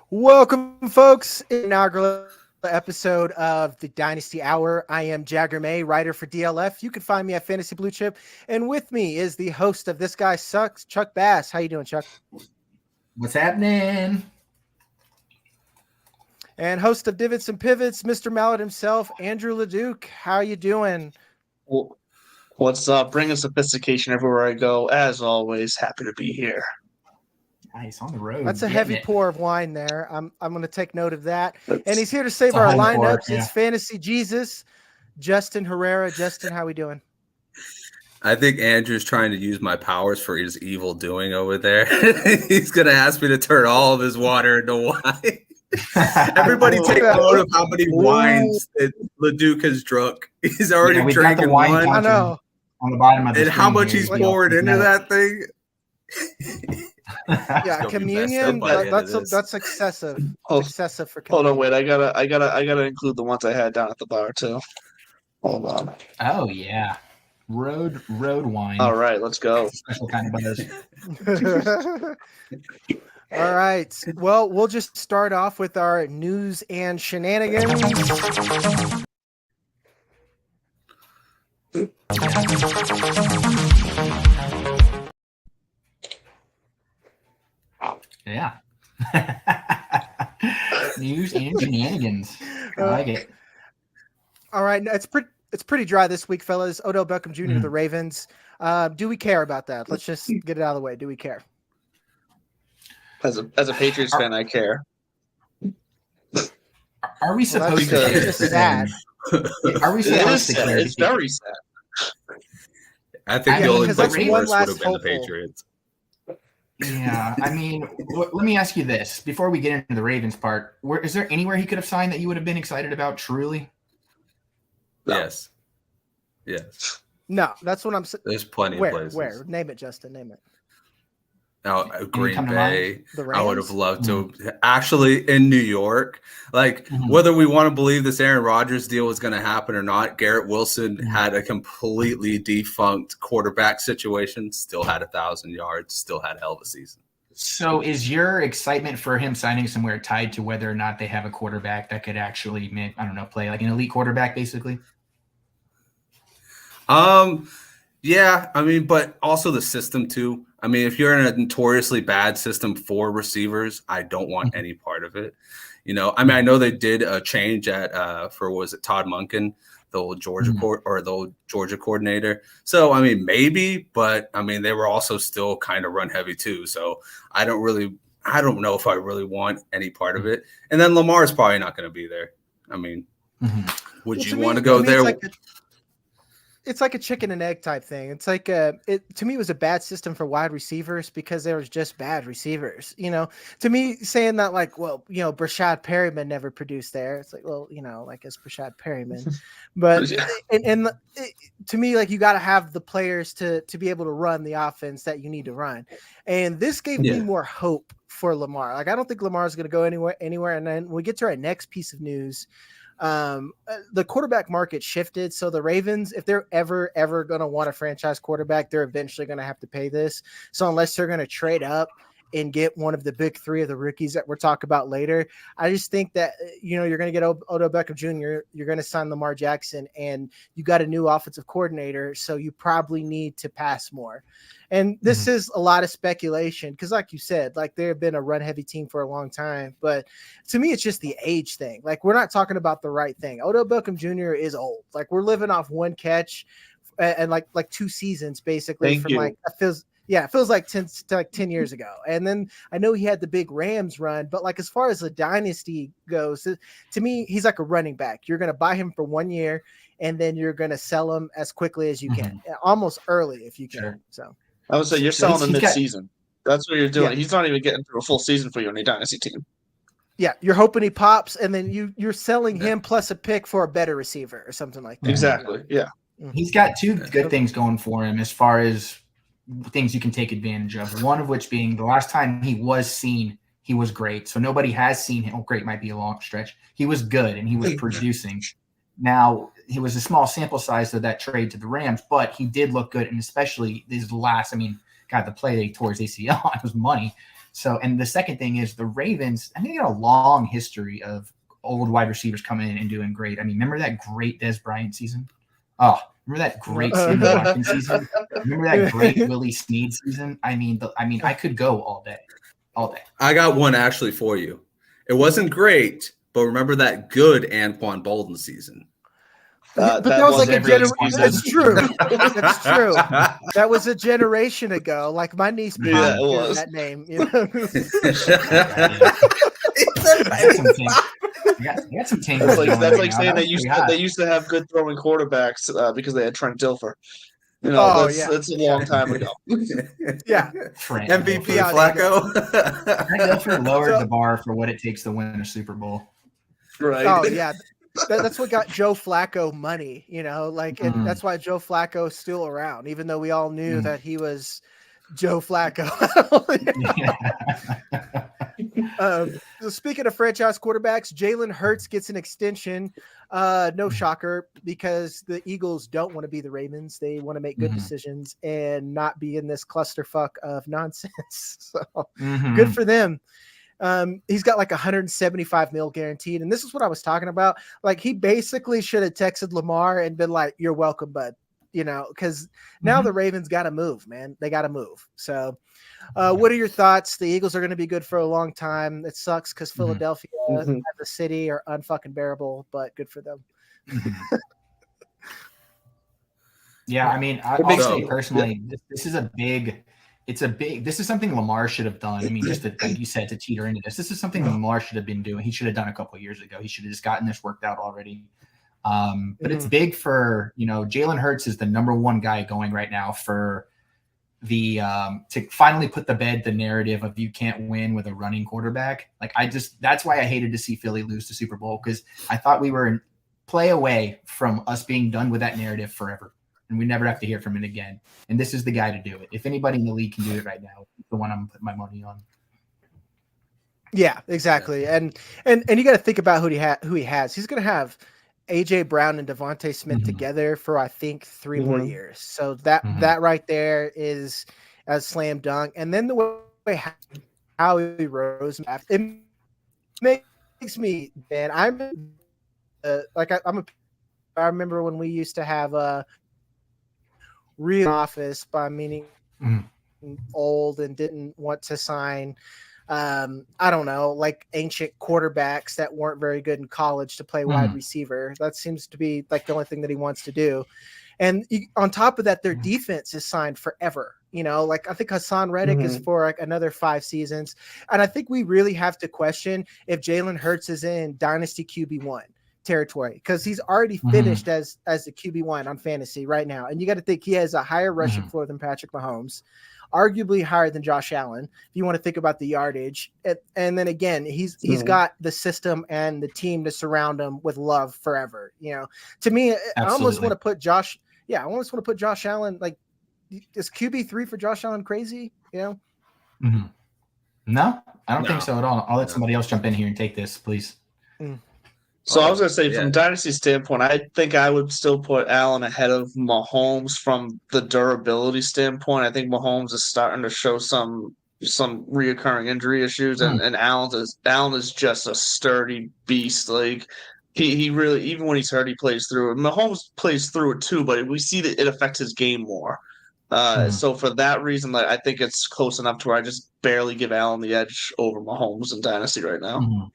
Welcome, folks. Inaugural episode of the Dynasty Hour. I am Jagger May, writer for DLF. You can find me at Fantasy Blue Chip, and with me is the host of This Guy Sucks, Chuck Bass. How you doing, Chuck? What's happening? And host of Divots and Pivots, Mr. Mallet himself, Andrew LeDuc. How you doing? What's up? Bringing sophistication everywhere I go. As always, happy to be here. Nice, on the road. That's a heavy pour of wine there. I'm going to take note of that. That's- And he's here to save It's a our home pour, lineups. yeah. It's Fantasy Jesus, Justin Herrera. Justin, how we doing? I think Andrew's trying to use my powers for his evil doing over there. He's going to ask me to turn all of his water into wine. Everybody take note of how many wines that LeDuc has drunk. He's already we've got the drinking wine one. I know. on the bottom of the And how screen much here. he's You poured know, into that thing. Yeah, gonna be communion. messed up by the end of this. That's excessive. Oh, Excessive for hold communion. on, wait. I gotta include the ones I had down at the bar too. Hold on. Oh yeah, road wine. All right, let's go. Special kind of buzz. All right. Well, we'll just start off with our news and shenanigans. Yeah. News and shenanigans. I like it. All right. It's pretty dry this week, fellas. Odell Beckham Jr. The Ravens. Do we care about that? Let's just get it out of the way. Do we care? As a Patriots fan, I care. Are we supposed that's to? good. just sad. Are we It is supposed to sad. care? It's very sad. I think I the mean, only because place that's one worse last would have been the hopeful. Patriots. Yeah, I mean, let me ask you this before we get into the Ravens part. Is there anywhere he could have signed that you would have been excited about? Truly, No. Yes. Yes. No, that's what I'm saying. There's plenty of Where? places. Where? Name it, Justin. Name it. Now, Green come to Bay. The I would Rams? have loved to actually in New York. Like Mhm. whether we want to believe this Aaron Rodgers deal was going to happen or not, Garrett Wilson had a completely defunct quarterback situation, still had 1,000 yards, still had a hell of a season. So is your excitement for him signing somewhere tied to whether or not they have a quarterback that could actually play like an elite quarterback, basically? Yeah, I mean, but also the system too. I mean, if you're in a notoriously bad system for receivers, I don't want any part of it. You know, I mean, I know they did a change at was it Todd Monken, the old Georgia Georgia coordinator. So I mean, maybe, but I mean, they were also still kind of run heavy too. So I don't know if I really want any part of it. And then Lamar's probably not going to be there. I mean, would you want to go there? It's like a chicken and egg type thing. It's like to me, it was a bad system for wide receivers because there was just bad receivers. You know, to me, saying that like, well, you know, Brashad Perryman never produced there. It's like, well, you know, like it's Brashad Perryman, but to me, like you got to have the players to be able to run the offense that you need to run, and this gave me more hope for Lamar. Like I don't think Lamar is going to go anywhere. And then when we get to our next piece of news. The quarterback market shifted. So the Ravens, if they're ever going to want a franchise quarterback, they're eventually going to have to pay this. So unless they're going to trade up and get one of the big three of the rookies that we'll talk about later, I just think that, you know, you're going to get Odell Beckham Jr., you're going to sign Lamar Jackson, and you got a new offensive coordinator. So you probably need to pass more. And this is a lot of speculation because, like you said, like they've been a run-heavy team for a long time. But to me, it's just the age thing. Like we're not talking about the right thing. Odell Beckham Jr. is old. Like we're living off one catch and like 2 seasons basically it feels like 10 years ago. And then I know he had the big Rams run, but like as far as the dynasty goes, to me, he's like a running back. You're going to buy him for 1 year, and then you're going to sell him as quickly as you can, almost early if you can. Sure. So I would say you're selling him mid-season. That's what you're doing. Yeah. He's not even getting through a full season for you on your dynasty team. yeah, you're hoping he pops, and then you're selling him plus a pick for a better receiver or something like that. Exactly. Yeah. He's got two good things going for him as far as things you can take advantage of. One of which being the last time he was seen, he was great. So nobody has seen him. Oh, great might be a long stretch. He was good and he was producing. Now, he was a small sample size of that trade to the Rams, but he did look good. And especially his last, the play that he tore his ACL on was money. So, and the second thing is the Ravens, I think they got a long history of old wide receivers coming in and doing great. I mean, remember that great Des Bryant season? Oh, remember that great Sammy Watkins season? Remember that great Willie Snead season? I mean, I could go all day. I got one actually for you. It wasn't great, but remember that good Anquan Bolden season? But that was like a generation. That's true. That's true. Yeah, That was a generation ago. Like my niece Yeah, it hears was. that name. You know? I got some tangles. That's like saying they used to have good throwing quarterbacks because they had Trent Dilfer. You know, Oh, that's a long time ago. Yeah. Trent MVP Yeah, Flacco. Trent Dilfer lowered the bar for what it takes to win a Super Bowl. Right. Oh yeah. That's what got Joe Flacco money, you know, like, and that's why Joe Flacco is still around, even though we all knew that he was Joe Flacco. So speaking of franchise quarterbacks, Jalen Hurts gets an extension. No shocker, because the Eagles don't want to be the Ravens. They want to make good decisions and not be in this clusterfuck of nonsense. So good for them. He's got like 175 mil guaranteed. And this is what I was talking about. Like, he basically should have texted Lamar and been like, "You're welcome, bud." You know, because now the Ravens got to move, man. They got to move. So what are your thoughts? The Eagles are going to be good for a long time. It sucks because Philadelphia as a city are unfucking bearable, but good for them. Yeah, I mean, I'll say personally, this is a big this is something Lamar should have done. I mean, just to, like you said, to teeter into this is something Lamar should have been doing. He should have done a couple of years ago. He should have just gotten this worked out already. But it's big for, you know, Jalen Hurts is the number one guy going right now for the to finally put to bed the narrative of you can't win with a running quarterback. Like, that's why I hated to see Philly lose the Super Bowl, because I thought we were play away from us being done with that narrative forever, and we never have to hear from it again. And this is the guy to do it. If anybody in the league can do it right now, it's the one I'm putting my money on. Yeah, exactly. And you got to think about who he has. He's going to have AJ Brown and Devontae Smith together for, I think, 3 more years. So that right there is a slam dunk. And then the way Howie Rose, it makes me, man, I remember when we used to have a real office, by meaning old and didn't want to sign I don't know, like ancient quarterbacks that weren't very good in college to play wide receiver. That seems to be like the only thing that he wants to do. And on top of that, their defense is signed forever. You know, like I think Hassan Reddick is for like another 5 seasons. And I think we really have to question if Jalen Hurts is in Dynasty QB1 territory, because he's already finished as the QB1 on fantasy right now. And you got to think he has a higher rushing floor than Patrick Mahomes, arguably higher than Josh Allen, if you want to think about the yardage. And then again, he's got the system and the team to surround him with love forever. You know, to me, I almost want to put Josh Allen, like, is QB3 for Josh Allen crazy? You know? No, I don't think so at all. I'll let somebody else jump in here and take this, please. So I was going to say, from Dynasty standpoint, I think I would still put Allen ahead of Mahomes from the durability standpoint. I think Mahomes is starting to show some reoccurring injury issues, and Allen is just a sturdy beast. Like, he really, even when he's hurt, he plays through it. Mahomes plays through it too, but we see that it affects his game more. So for that reason, like, I think it's close enough to where I just barely give Allen the edge over Mahomes in Dynasty right now.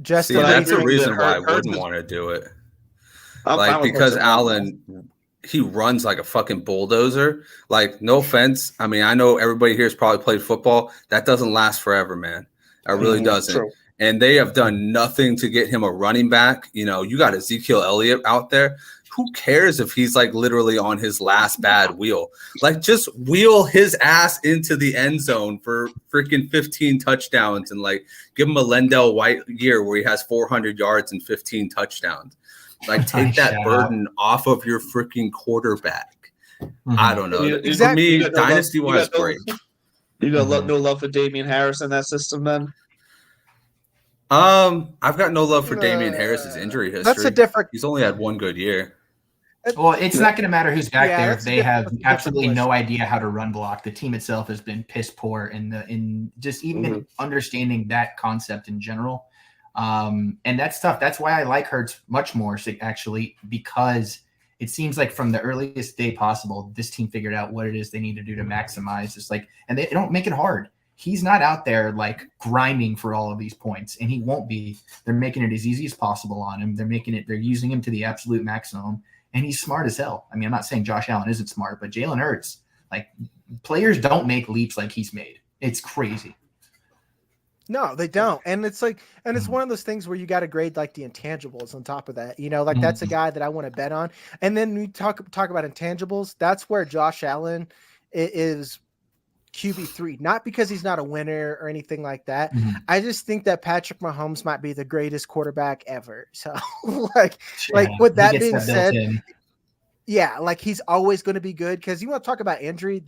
Just that's a reason why I wouldn't want to do it. Like, because Allen, he runs like a fucking bulldozer. Like, no offense. I mean, I know everybody here has probably played football. That doesn't last forever, man. It really doesn't. True. And they have done nothing to get him a running back. You know, you got Ezekiel Elliott out there. Who cares if he's like literally on his last bad wheel? Like, just wheel his ass into the end zone for freaking 15 touchdowns and like give him a Lendell White year where he has 400 yards and 15 touchdowns. Like, take that burden off of your freaking quarterback. I don't know. For me, Dynasty wise, great. You got no love for Damian Harris in that system, then? I've got no love for Damian Harris's injury history. That's a different. He's only had one good year. Well, it's not going to matter who's back there if they have absolutely no idea how to run block. The team itself has been piss poor in just even understanding that concept in general. And that's tough. That's why I like Hurts much more, actually, because it seems like from the earliest day possible, this team figured out what it is they need to do to maximize. Just like, and they don't make it hard. He's not out there like grinding for all of these points, and he won't be. They're making it as easy as possible on him. They're using him to the absolute maximum. And he's smart as hell. I mean, I'm not saying Josh Allen isn't smart, but Jalen Hurts, like, players don't make leaps like he's made. It's crazy. No, they don't. And it's like, and it's one of those things where you got to grade like the intangibles on top of that. You know, like that's a guy that I want to bet on. And then we talk about intangibles. That's where Josh Allen is QB3, not because he's not a winner or anything like that. I just think that Patrick Mahomes might be the greatest quarterback ever. So like with that being said, like he's always going to be good. Because you want to talk about injury,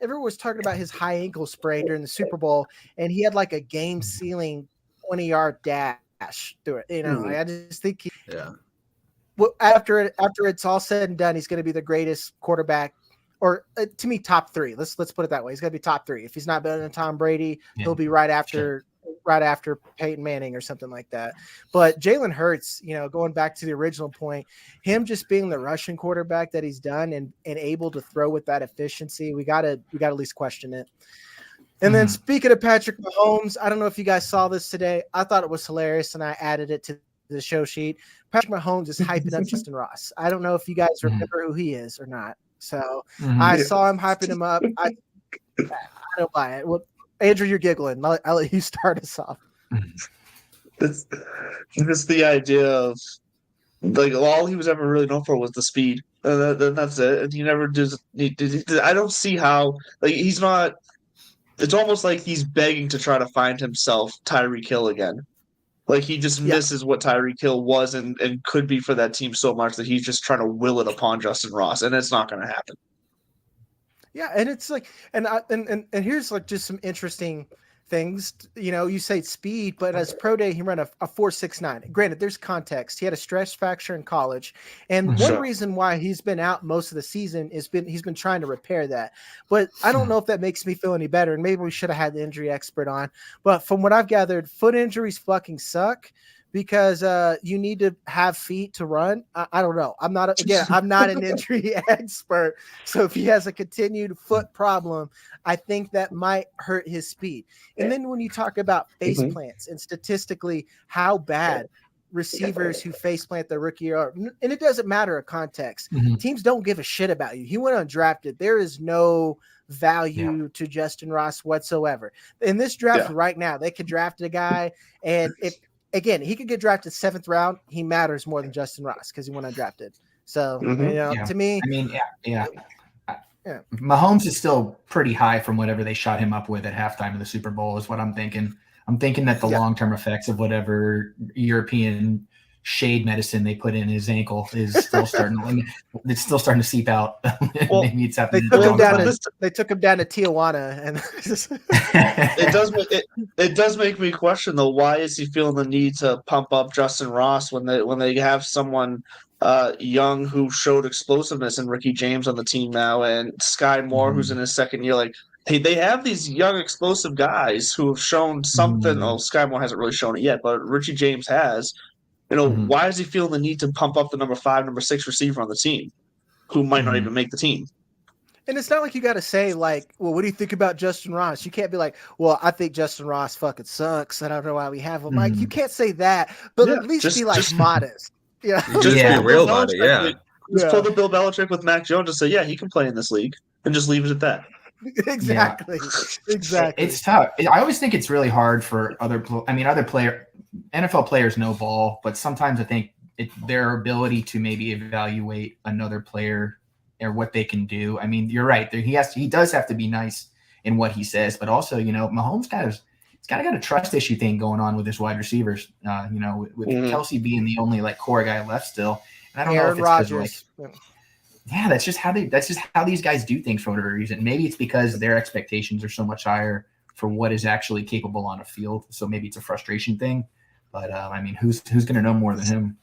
everyone was talking about his high ankle sprain during the Super Bowl, and he had like a game sealing 20-yard dash through it. You know, I just think after it's all said and done, he's going to be the greatest quarterback. Or to me, top three. Let's put it that way. He's got to be top three. If he's not better than Tom Brady, he'll be right after Peyton Manning or something like that. But Jalen Hurts, you know, going back to the original point, him just being the rushing quarterback that he's done and able to throw with that efficiency, we gotta at least question it. And then speaking of Patrick Mahomes, I don't know if you guys saw this today. I thought it was hilarious, and I added it to the show sheet. Patrick Mahomes is hyping up Justin Ross. I don't know if you guys remember who he is or not. So I saw him hyping him up. I don't buy it. Well, Andrew, you're giggling. I'll let you start us off. It's the idea of like all he was ever really known for was the speed. That's it. And he never does. I don't see how like he's not. It's almost like he's begging to try to find himself Tyreek Hill again. Like he just misses what Tyreek Hill was and could be for that team so much that he's just trying to will it upon Justin Ross, and it's not going to happen. Yeah, and it's like, and here's like just some interesting things. You know, you say speed, but as pro day, he ran a 4.69. Granted, there's context. He had a stress fracture in college, and one reason why he's been out most of the season is he's been trying to repair that. But I don't know if that makes me feel any better. And maybe we should have had the injury expert on. But from what I've gathered, foot injuries fucking suck. Because you need to have feet to run. I don't know. I'm not an injury expert. So if he has a continued foot problem, I think that might hurt his speed. And then when you talk about face plants and statistically how bad receivers who face plant their rookie are, and it doesn't matter a context. Teams don't give a shit about you. He went undrafted. There is no value to Justin Ross whatsoever. In this draft right now, they could draft a guy, and again, he could get drafted 7th round. He matters more than Justin Ross because he went undrafted. So, you know, to me, I mean, Mahomes is still pretty high from whatever they shot him up with at halftime of the Super Bowl is what I'm thinking. I'm thinking that the long-term effects of whatever European shade medicine they put in his ankle is still starting to seep out. Well, maybe it's they took him down to Tijuana, and it does make me question though, why is he feeling the need to pump up Justin Ross when they have someone young who showed explosiveness in Ricky James on the team now, and Sky Moore who's in his second year. Like, hey, they have these young explosive guys who have shown something. Oh, Sky Moore hasn't really shown it yet, but Richie James has. You know, why is he feeling the need to pump up the number 5, number 6 receiver on the team who might not even make the team? And it's not like you got to say, like, well, what do you think about Justin Ross? You can't be like, well, I think Justin Ross fucking sucks. I don't know why we have him. Like, you can't say that, but at least be, like, modest. Yeah. Just be real about it, Just pull the Bill Belichick with Mac Jones and say, yeah, he can play in this league, and just leave it at that. Exactly. It's tough. I always think it's really hard for NFL players know ball, but sometimes I think their ability to maybe evaluate another player or what they can do. I mean, you're right. He does have to be nice in what he says, but also, you know, Mahomes he's kind of got a trust issue thing going on with his wide receivers. You know, with Kelsey being the only like core guy left still. And I don't know if it's Rodgers. That's just how these guys do things for whatever reason. Maybe it's because their expectations are so much higher for what is actually capable on a field. So maybe it's a frustration thing. But I mean, who's going to know more than him?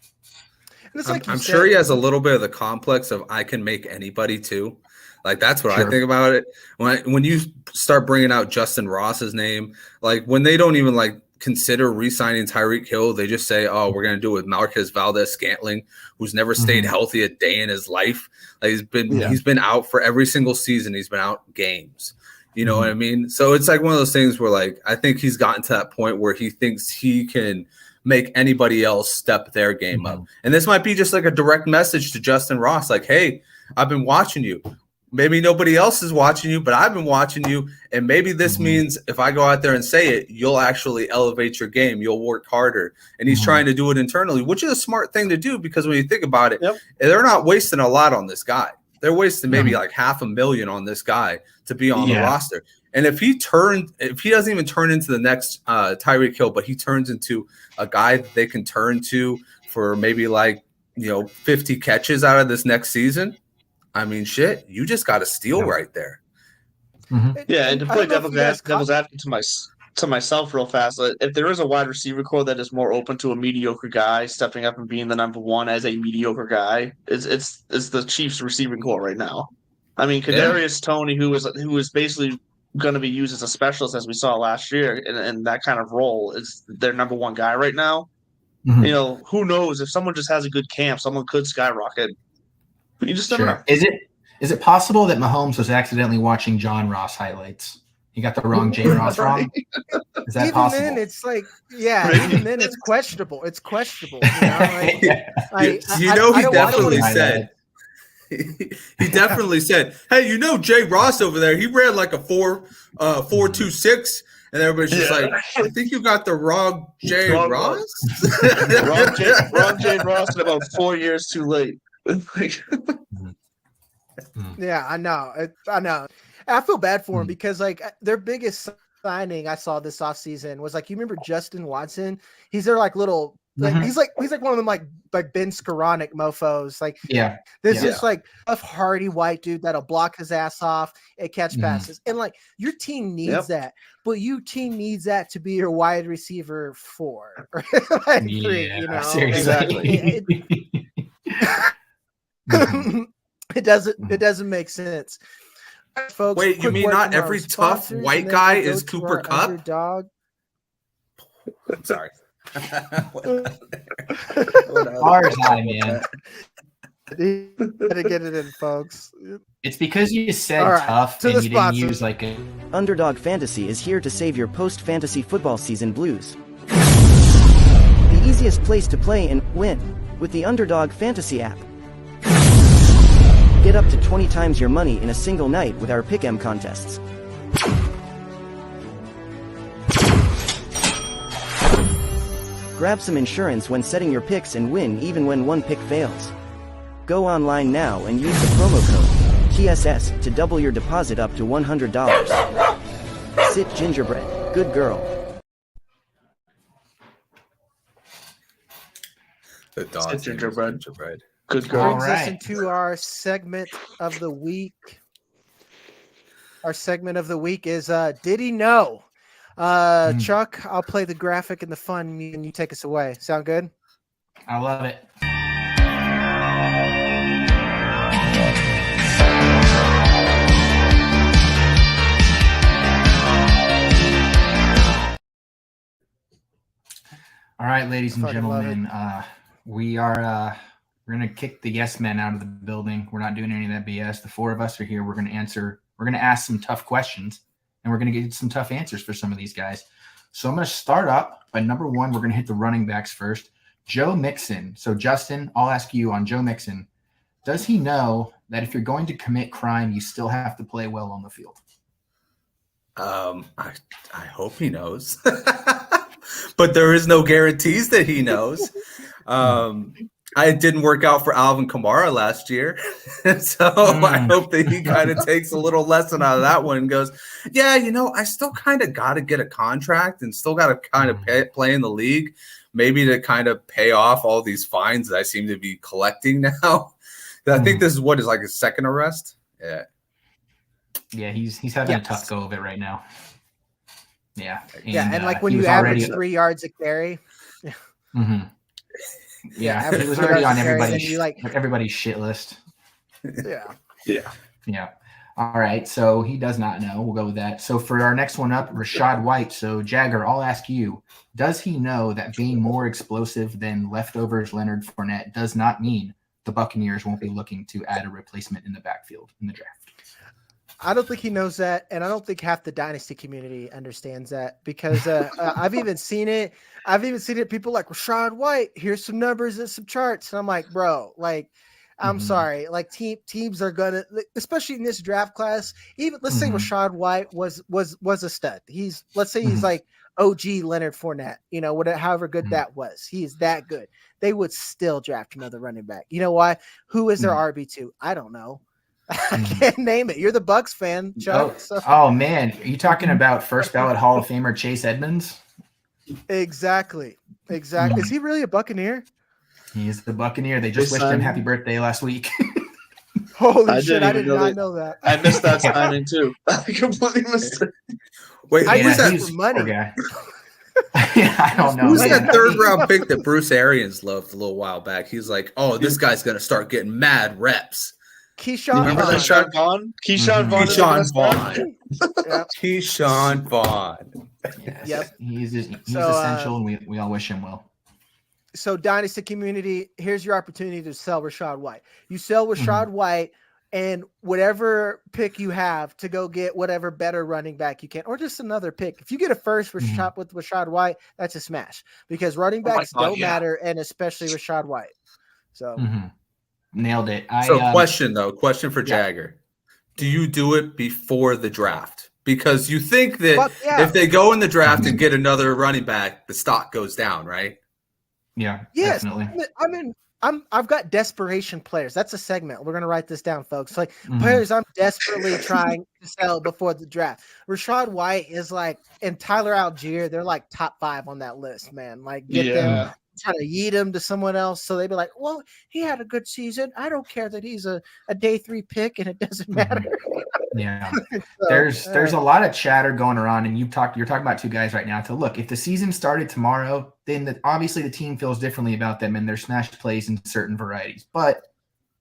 And it's like I'm sure he has a little bit of the complex of I can make anybody too. Like that's what I think about it. When you start bringing out Justin Ross's name, like when they don't even like consider re-signing Tyreek Hill, they just say, "Oh, we're going to do it with Marquez Valdez-Scantling, who's never stayed healthy a day in his life. Like he's been out for every single season. He's been out games. You know what I mean? So it's like one of those things where like I think he's gotten to that point where he thinks he can make anybody else step their game up. And this might be just like a direct message to Justin Ross, like, "Hey, I've been watching you. Maybe nobody else is watching you, but I've been watching you. And maybe this means if I go out there and say it, you'll actually elevate your game. You'll work harder." And he's trying to do it internally, which is a smart thing to do because when you think about it, they're not wasting a lot on this guy. They're wasting maybe like $500,000 on this guy to be on the roster. And if he doesn't even turn into the next Tyreek Hill, but he turns into a guy that they can turn to for maybe like, 50 catches out of this next season, I mean, shit, you just got a steal right there. Yeah, and to play devil's advocate to myself real fast, if there is a wide receiver core that is more open to a mediocre guy stepping up and being the number one as a mediocre guy, it's the Chiefs receiving core right now. I mean, Kadarius Toney, who is basically going to be used as a specialist as we saw last year in that kind of role, is their number one guy right now. Who knows if someone just has a good camp, someone could skyrocket. You just never know. Is it possible that Mahomes was accidentally watching John Ross highlights? He got the wrong Jay Ross wrong. Is that possible? Even then, it's like, even then, it's questionable. It's questionable. He definitely said. He definitely said, "Hey, Jay Ross over there? He ran like a 4.26." And everybody's just like, "I think you got the wrong Jay Ross." wrong Jay Ross, and about 4 years too late. Yeah, I know. I feel bad for him because like their biggest signing I saw this offseason was like, you remember Justin Watson? He's their like little he's like one of them like Ben Skoranek mofos. Like this is like a hardy white dude that'll block his ass off and catch passes. And like your team needs that, but your team needs that to be your wide receiver 4. Like 3, seriously. It doesn't make sense. Folks, wait, you mean not every tough white guy is Cooper Kupp? Underdog. I'm sorry. Ours high, man. Gotta get it in, folks. It's because you said tough and you didn't use like a Underdog Fantasy is here to save your post-fantasy football season blues. The easiest place to play and win with the Underdog Fantasy app. Get up to 20 times your money in a single night with our Pick'em contests. Grab some insurance when setting your picks and win even when one pick fails. Go online now and use the promo code TSS to double your deposit up to $100. Sit gingerbread, good girl. The dog gingerbread. Good Brings girl. us into our segment of the week. Our segment of the week is Did He Know? Chuck, I'll play the graphic and the fun, and you take us away. Sound good? I love it. All right, ladies and gentlemen, we're going to kick the yes men out of the building. We're not doing any of that BS. The 4 of us are here. We're going to ask some tough questions, and we're going to get some tough answers for some of these guys. So I'm going to start up by number 1. We're going to hit the running backs first. Joe Mixon. So Justin, I'll ask you on Joe Mixon. Does he know that if you're going to commit crime, you still have to play well on the field? I hope he knows. But there is no guarantees that he knows. It didn't work out for Alvin Kamara last year. So I hope that he kind of takes a little lesson out of that one and goes, I still kind of got to get a contract and still got to kind of play in the league, maybe to kind of pay off all these fines that I seem to be collecting now. I think this is what is like his second arrest. Yeah. Yeah, he's having a tough go of it right now. Yeah. And like when you average 3 yards a carry. Yeah, he was yards already on per carry, then everybody's shit list. Yeah. Yeah. All right. So he does not know. We'll go with that. So for our next one up, Rachaad White. So Jagger, I'll ask you, does he know that being more explosive than leftovers Leonard Fournette does not mean the Buccaneers won't be looking to add a replacement in the backfield in the draft? I don't think he knows that, and I don't think half the Dynasty community understands that because I've even seen it. People like Rachaad White. Here's some numbers and some charts, and I'm like, bro, like, I'm sorry, like teams are gonna, especially in this draft class. Even let's say Rachaad White was a stud. Let's say he's like OG Leonard Fournette. Whatever, however good that was, he is that good. They would still draft another running back. You know why? Who is their RB2? I don't know. I can't name it. You're the Bucs fan, Chuck. Oh man, are you talking about first ballot Hall of Famer Chase Edmonds? Exactly. Is he really a Buccaneer? He is the Buccaneer. They just wished him happy birthday last week. Holy shit! I did not know that. I missed that signing too. I completely missed it. Wait, who's that he's for money? Guy. I don't know. Who's man. that third round pick that Bruce Arians loved a little while back? He's like, oh, this guy's gonna start getting mad reps. Keyshawn Vaughn. Keyshawn Vaughn. Yes. Yep. He's essential, and we all wish him well. So Dynasty community, here's your opportunity to sell Rachaad White. You sell Rachaad White and whatever pick you have to go get whatever better running back you can, or just another pick. If you get a first with Rachaad White, that's a smash because running backs don't matter, and especially Rachaad White. So nailed it. Question for Jagger. Do you do it before the draft? Because you think that if they go in the draft and get another running back, the stock goes down, right? Yeah, yes, definitely. I've got desperation players. That's a segment. We're gonna write this down, folks. Like players I'm desperately trying to sell before the draft. Rachaad White is like, and Tyler Algier, they're like top 5 on that list, man. Like get them, try to yeet him to someone else, so they'd be like, well, he had a good season. I don't care that he's a day 3 pick and it doesn't matter. Yeah. There's a lot of chatter going around, and you're talking about two guys right now. To look, if the season started tomorrow, then obviously the team feels differently about them and their smash plays in certain varieties. But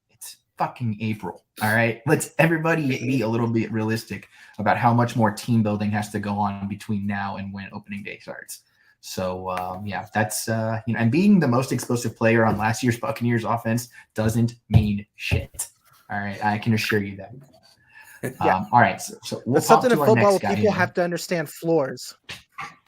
it's fucking April. All right. Let's everybody be a little bit realistic about how much more team building has to go on between now and when opening day starts. So that's and being the most explosive player on last year's Buccaneers offense doesn't mean shit. All right, I can assure you that. All right, so we'll something in football people here. Have to understand floors.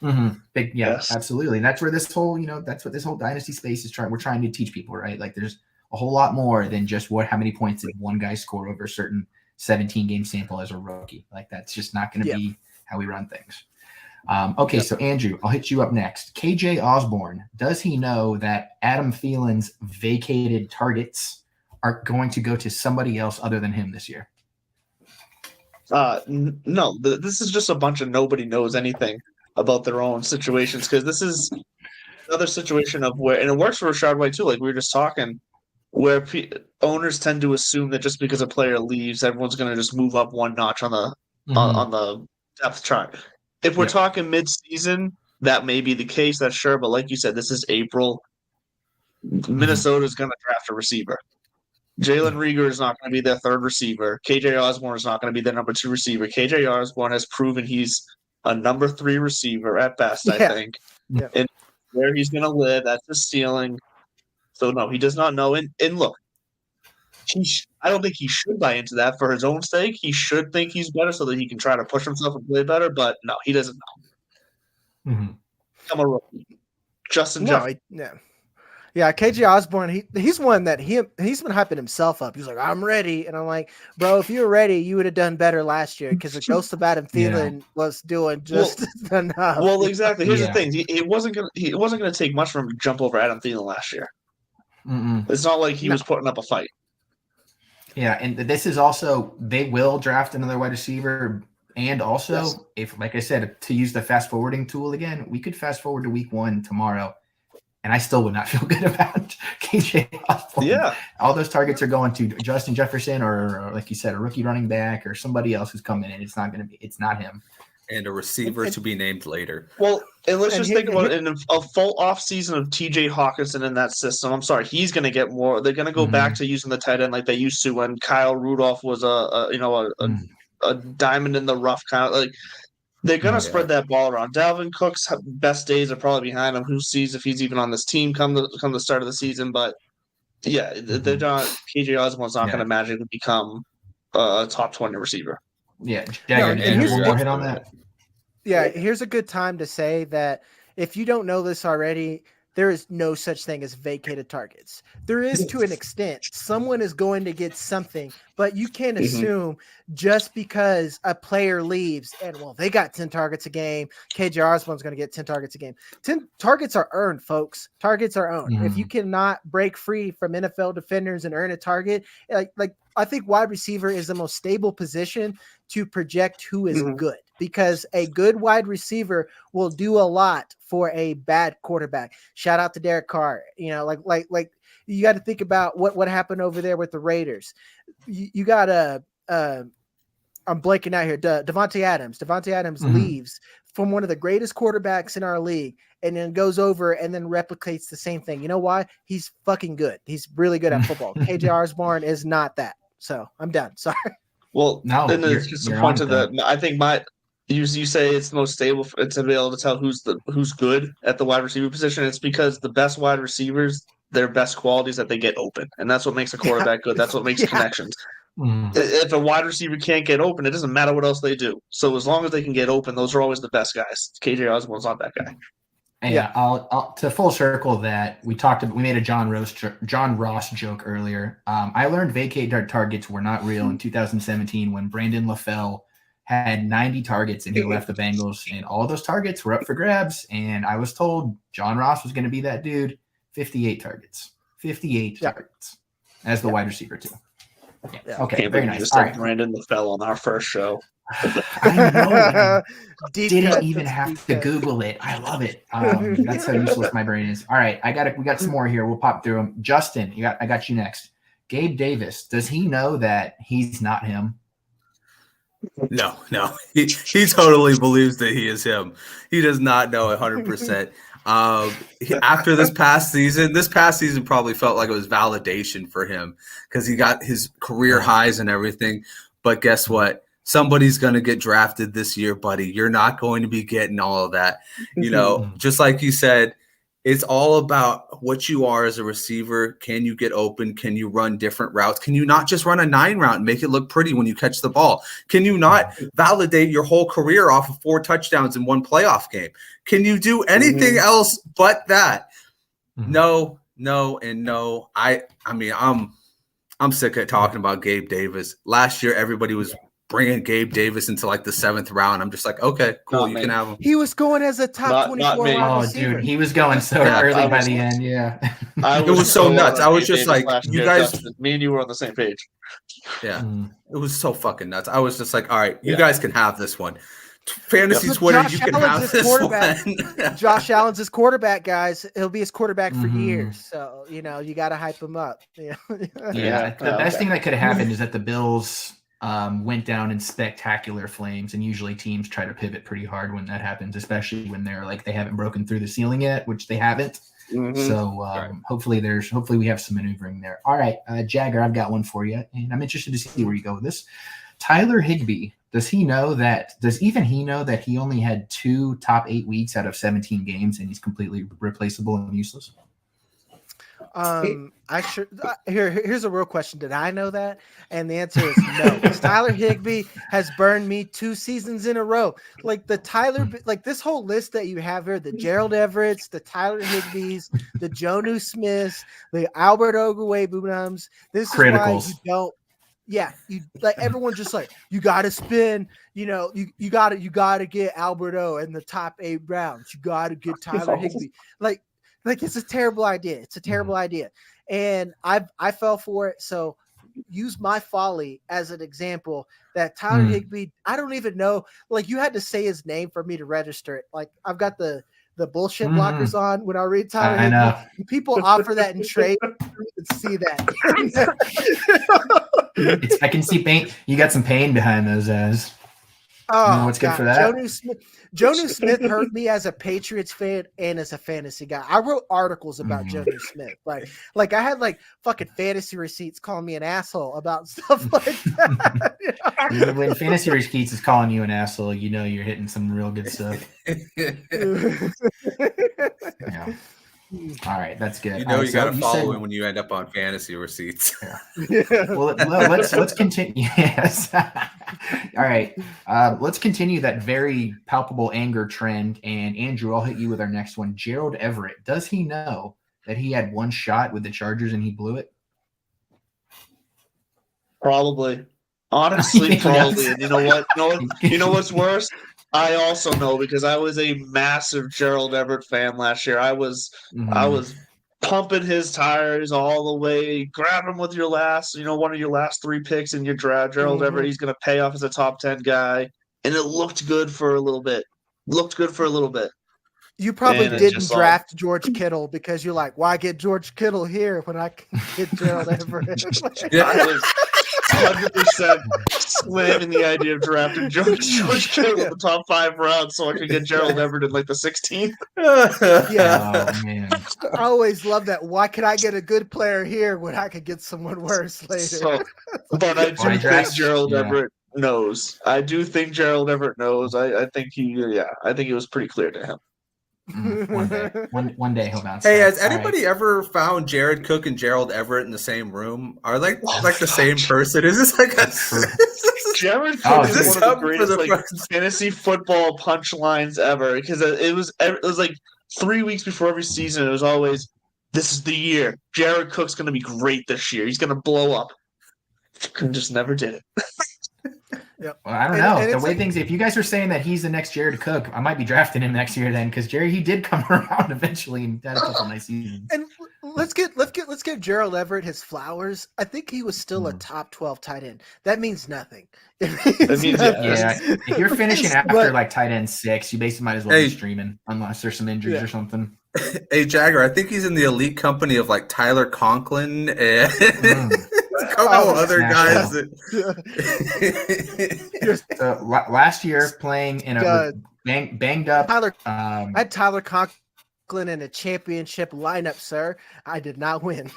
Absolutely. And that's where this whole, that's what this whole dynasty space is trying. We're trying to teach people, right? Like there's a whole lot more than just how many points did one guy score over a certain 17 game sample as a rookie. Like that's just not going to be how we run things. So Andrew, I'll hit you up next. KJ Osborne, does he know that Adam Thielen's vacated targets are going to go to somebody else other than him this year? No, this is just a bunch of nobody knows anything about their own situations, because this is another situation of where, and it works for Rachaad White too, like we were just talking, where owners tend to assume that just because a player leaves, everyone's going to just move up one notch on the on the depth chart. If we're talking mid-season, that may be the case, that's sure, but like you said, this is April. Minnesota's going to draft a receiver. Jalen Reagor is not going to be their third receiver. KJ Osborne is not going to be their number 2 receiver. KJ Osborne has proven he's a number 3 receiver at best, I think. Yeah. And where he's going to live, that's his ceiling. So, no, he does not know. And look, I don't think he should buy into that for his own sake. He should think he's better so that he can try to push himself and play better. But, no, he doesn't know. I'm a rookie. Justin Jefferson. Yeah, KJ Osborne, he's one that he's been hyping himself up. He's like, I'm ready. And I'm like, bro, if you were ready, you would have done better last year, because the ghost of Adam Thielen was doing just enough. Well, exactly. Here's the thing. It wasn't gonna take much for him to jump over Adam Thielen last year. It's not like he was putting up a fight. Yeah, and this is also, they will draft another wide receiver. And also, if, like I said, to use the fast forwarding tool again, we could fast forward to week 1 tomorrow, and I still would not feel good about KJ Osborne. Yeah. All those targets are going to Justin Jefferson or like you said, a rookie running back or somebody else who's coming in. It's not him. and a receiver to be named later. Well, and let's And just think about in a full off season of TJ Hawkinson in that system. I'm sorry, he's going to get more. They're going to go back to using the tight end like they used to when Kyle Rudolph was a diamond in the rough kind of like. They're going to spread that ball around. Dalvin Cook's best days are probably behind him. Who sees if he's even on this team come the start of the season? But yeah, they're not. KJ Osborne's not going to magically become a top 20 receiver. Yeah, Jagger, and one more hit on that. Yeah, here's a good time to say that if you don't know this already, there is no such thing as vacated targets. There is to an extent. Someone is going to get something, but you can't assume just because a player leaves and, well, they got 10 targets a game, KJ Osborne's going to get 10 targets a game. 10 targets are earned, folks. Targets are earned. If you cannot break free from NFL defenders and earn a target, like I think wide receiver is the most stable position to project who is good, because a good wide receiver will do a lot for a bad quarterback. Shout out to Derek Carr. You know, like you got to think about what happened over there with the Raiders. You got I'm blanking out here. Devontae Adams. Devontae Adams leaves from one of the greatest quarterbacks in our league and then goes over and then replicates the same thing. You know why? He's fucking good. He's really good at football. KJ Osborne is not that. So I'm done. Sorry. Well, no, and it's just a point to that. I think you say it's the most stable to be able to tell who's good at the wide receiver position. It's because the best wide receivers, their best qualities that they get open, and that's what makes a quarterback good. That's what makes connections. If a wide receiver can't get open, it doesn't matter what else they do. So as long as they can get open, those are always the best guys. KJ Osborne's not that guy. Yeah, I'll to full circle that we made a John Ross joke earlier. I learned vacated targets were not real in 2017 when Brandon LaFell had 90 targets and he left the Bengals, and all those targets were up for grabs. And I was told John Ross was going to be that dude. 58 targets as the wide receiver too. Yeah. Okay, very nice. Just like Brandon LaFell on our first show. I know. Didn't even have to Google it. I love it. That's how useless my brain is. All right, we got some more here. We'll pop through them. Justin, I got you next. Gabe Davis. Does he know that he's not him? No. He totally believes that he is him. He does not know 100%. After this past season probably felt like it was validation for him because he got his career highs and everything. But guess what? Somebody's going to get drafted this year, buddy. You're not going to be getting all of that. You know, just like you said, it's all about what you are as a receiver. Can you get open? Can you run different routes? Can you not just run a 9 route and make it look pretty when you catch the ball? Can you not validate your whole career off of 4 touchdowns in 1 playoff game? Can you do anything else but that? No, and no. I mean, I'm sick of talking about Gabe Davis. Last year, everybody was bringing Gabe Davis into like the 7th round. I'm just like, okay, cool, you can have him. He was going as a top 24 wide receiver. Dude, he was going so early by the end. Yeah, it was so nuts. I was just like, you guys, me and you were on the same page. Yeah, it was so fucking nuts. I was just like, all right, you guys can have this one. Fantasy Twitter, you can have this one. Josh Allen's his quarterback, guys. He'll be his quarterback for years. So, you got to hype him up. The best thing that could have happened is that the Bills went down in spectacular flames, and usually teams try to pivot pretty hard when that happens, especially when they're like they haven't broken through the ceiling yet, which they haven't. So hopefully we have some maneuvering there. All right, Jagger, I've got one for you, and I'm interested to see where you go with this. Tyler Higbee, does he know that he only had 2 top 8 weeks out of 17 games and he's completely replaceable and useless? Here's a real question. Did I know that? And the answer is no. Tyler Higbee has burned me 2 seasons in a row. Like this whole list that you have here, the Gerald Everetts, the Tyler Higbees, the Jonnu Smiths, the Albert Okwuegbunams. This is why you don't. Yeah, you like everyone's just like, you gotta spin, you gotta get Alberto in the top 8 rounds. You gotta get Tyler Higbee. Like it's a terrible idea. It's a terrible idea. And I fell for it. So use my folly as an example that Tyler Higbee, I don't even know, like you had to say his name for me to register it. Like I've got the bullshit blockers on when I read Tyler Higbee. Know. People offer that in trade. You can see that. I can see pain. You got some pain behind those eyes. Oh, what's good God. for that? Jonnu Smith hurt me as a Patriots fan and as a fantasy guy. I wrote articles about Jonnu Smith. Like I had like fucking fantasy receipts calling me an asshole about stuff like that. You know? When fantasy receipts is calling you an asshole, you know you're hitting some real good stuff. Yeah. All right, that's good. You know, right, you got to follow said, him when you end up on fantasy receipts. Yeah. Well, let's continue. Yes. All right. Let's continue that very palpable anger trend. And Andrew, I'll hit you with our next one. Gerald Everett. Does he know that he had one shot with the Chargers and he blew it? Probably. Honestly, probably. And you know what? You know what's worse? I also know because I was a massive Gerald Everett fan last year. I was pumping his tires all the way. Grab him with your last, one of your last 3 picks in your draft. Gerald Everett, he's going to pay off as a top 10 guy. And it looked good for a little bit. You probably didn't draft George Kittle because you're like, why get George Kittle here when I can get Gerald Everett? I was 100% slamming the idea of drafting George Kittle in the top 5 rounds so I could get Gerald Everett in like the 16th. Yeah. Oh, man. I always love that. Why can I get a good player here when I could get someone worse later? But I do think Gerald Everett knows. I think he was pretty clear to him. One day he'll bounce. Hey, has anybody ever found Jared Cook and Gerald Everett in the same room? Are like the same person? Is this like a Jared Cook is one of the greatest fantasy football punchlines ever? Because it was like 3 weeks before every season. It was always, this is the year. Jared Cook's going to be great this year. He's going to blow up. Just never did it. Yep. Well, I don't know. The way things, if you guys are saying that he's the next Jared Cook, I might be drafting him next year then, because he did come around eventually and had a couple nice seasons. And let's give Gerald Everett his flowers. I think he was still a top 12 tight end. That means nothing. If you're finishing after like tight end 6, you basically might as well be streaming unless there's some injuries or something. Hey Jagger, I think he's in the elite company of like Tyler Conklin and a couple other guys. So last year playing in a banged up. I had Tyler Conklin in a championship lineup, sir. I did not win.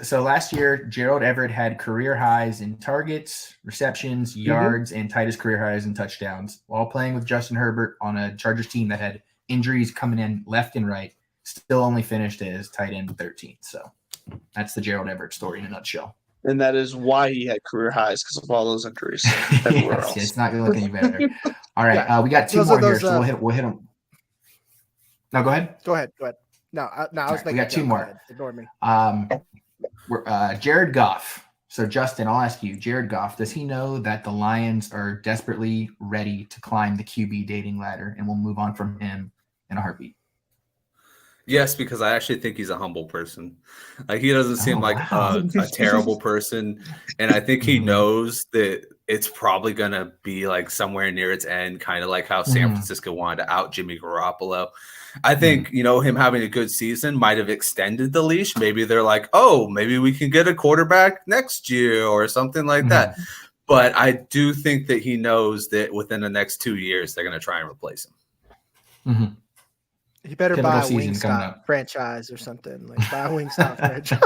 So last year, Gerald Everett had career highs in targets, receptions, yards, and tightest career highs in touchdowns, while playing with Justin Herbert on a Chargers team that had injuries coming in left and right. Still only finished as tight end 13th. So that's the Gerald Everett story in a nutshell. And that is why he had career highs, because of all those injuries. Yes, it's not going to look any better. All right, we got 2 more here, so we'll hit them. No, go ahead. Go ahead. No, I was thinking. We got 2 more. Ignore me. Jared Goff. So, Justin, I'll ask you, Jared Goff, does he know that the Lions are desperately ready to climb the QB dating ladder, and we'll move on from him in a heartbeat? Yes, because I actually think he's a humble person. Like, he doesn't seem like a terrible person. And I think he knows that it's probably going to be like somewhere near its end, kind of like how San Francisco wanted to out Jimmy Garoppolo. I think, him having a good season might have extended the leash. Maybe they're like, oh, maybe we can get a quarterback next year or something like that. But I do think that he knows that within the next 2 years, they're going to try and replace him. He better buy a Wingstop franchise or something. Like buy a Wingstop franchise.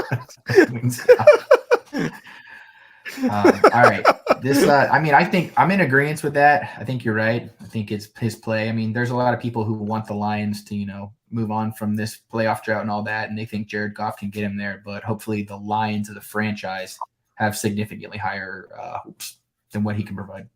All right. This, I think I'm in agreement with that. I think you're right. I think it's his play. I mean, there's a lot of people who want the Lions to, move on from this playoff drought and all that, and they think Jared Goff can get him there. But hopefully the Lions of the franchise have significantly higher hopes than what he can provide.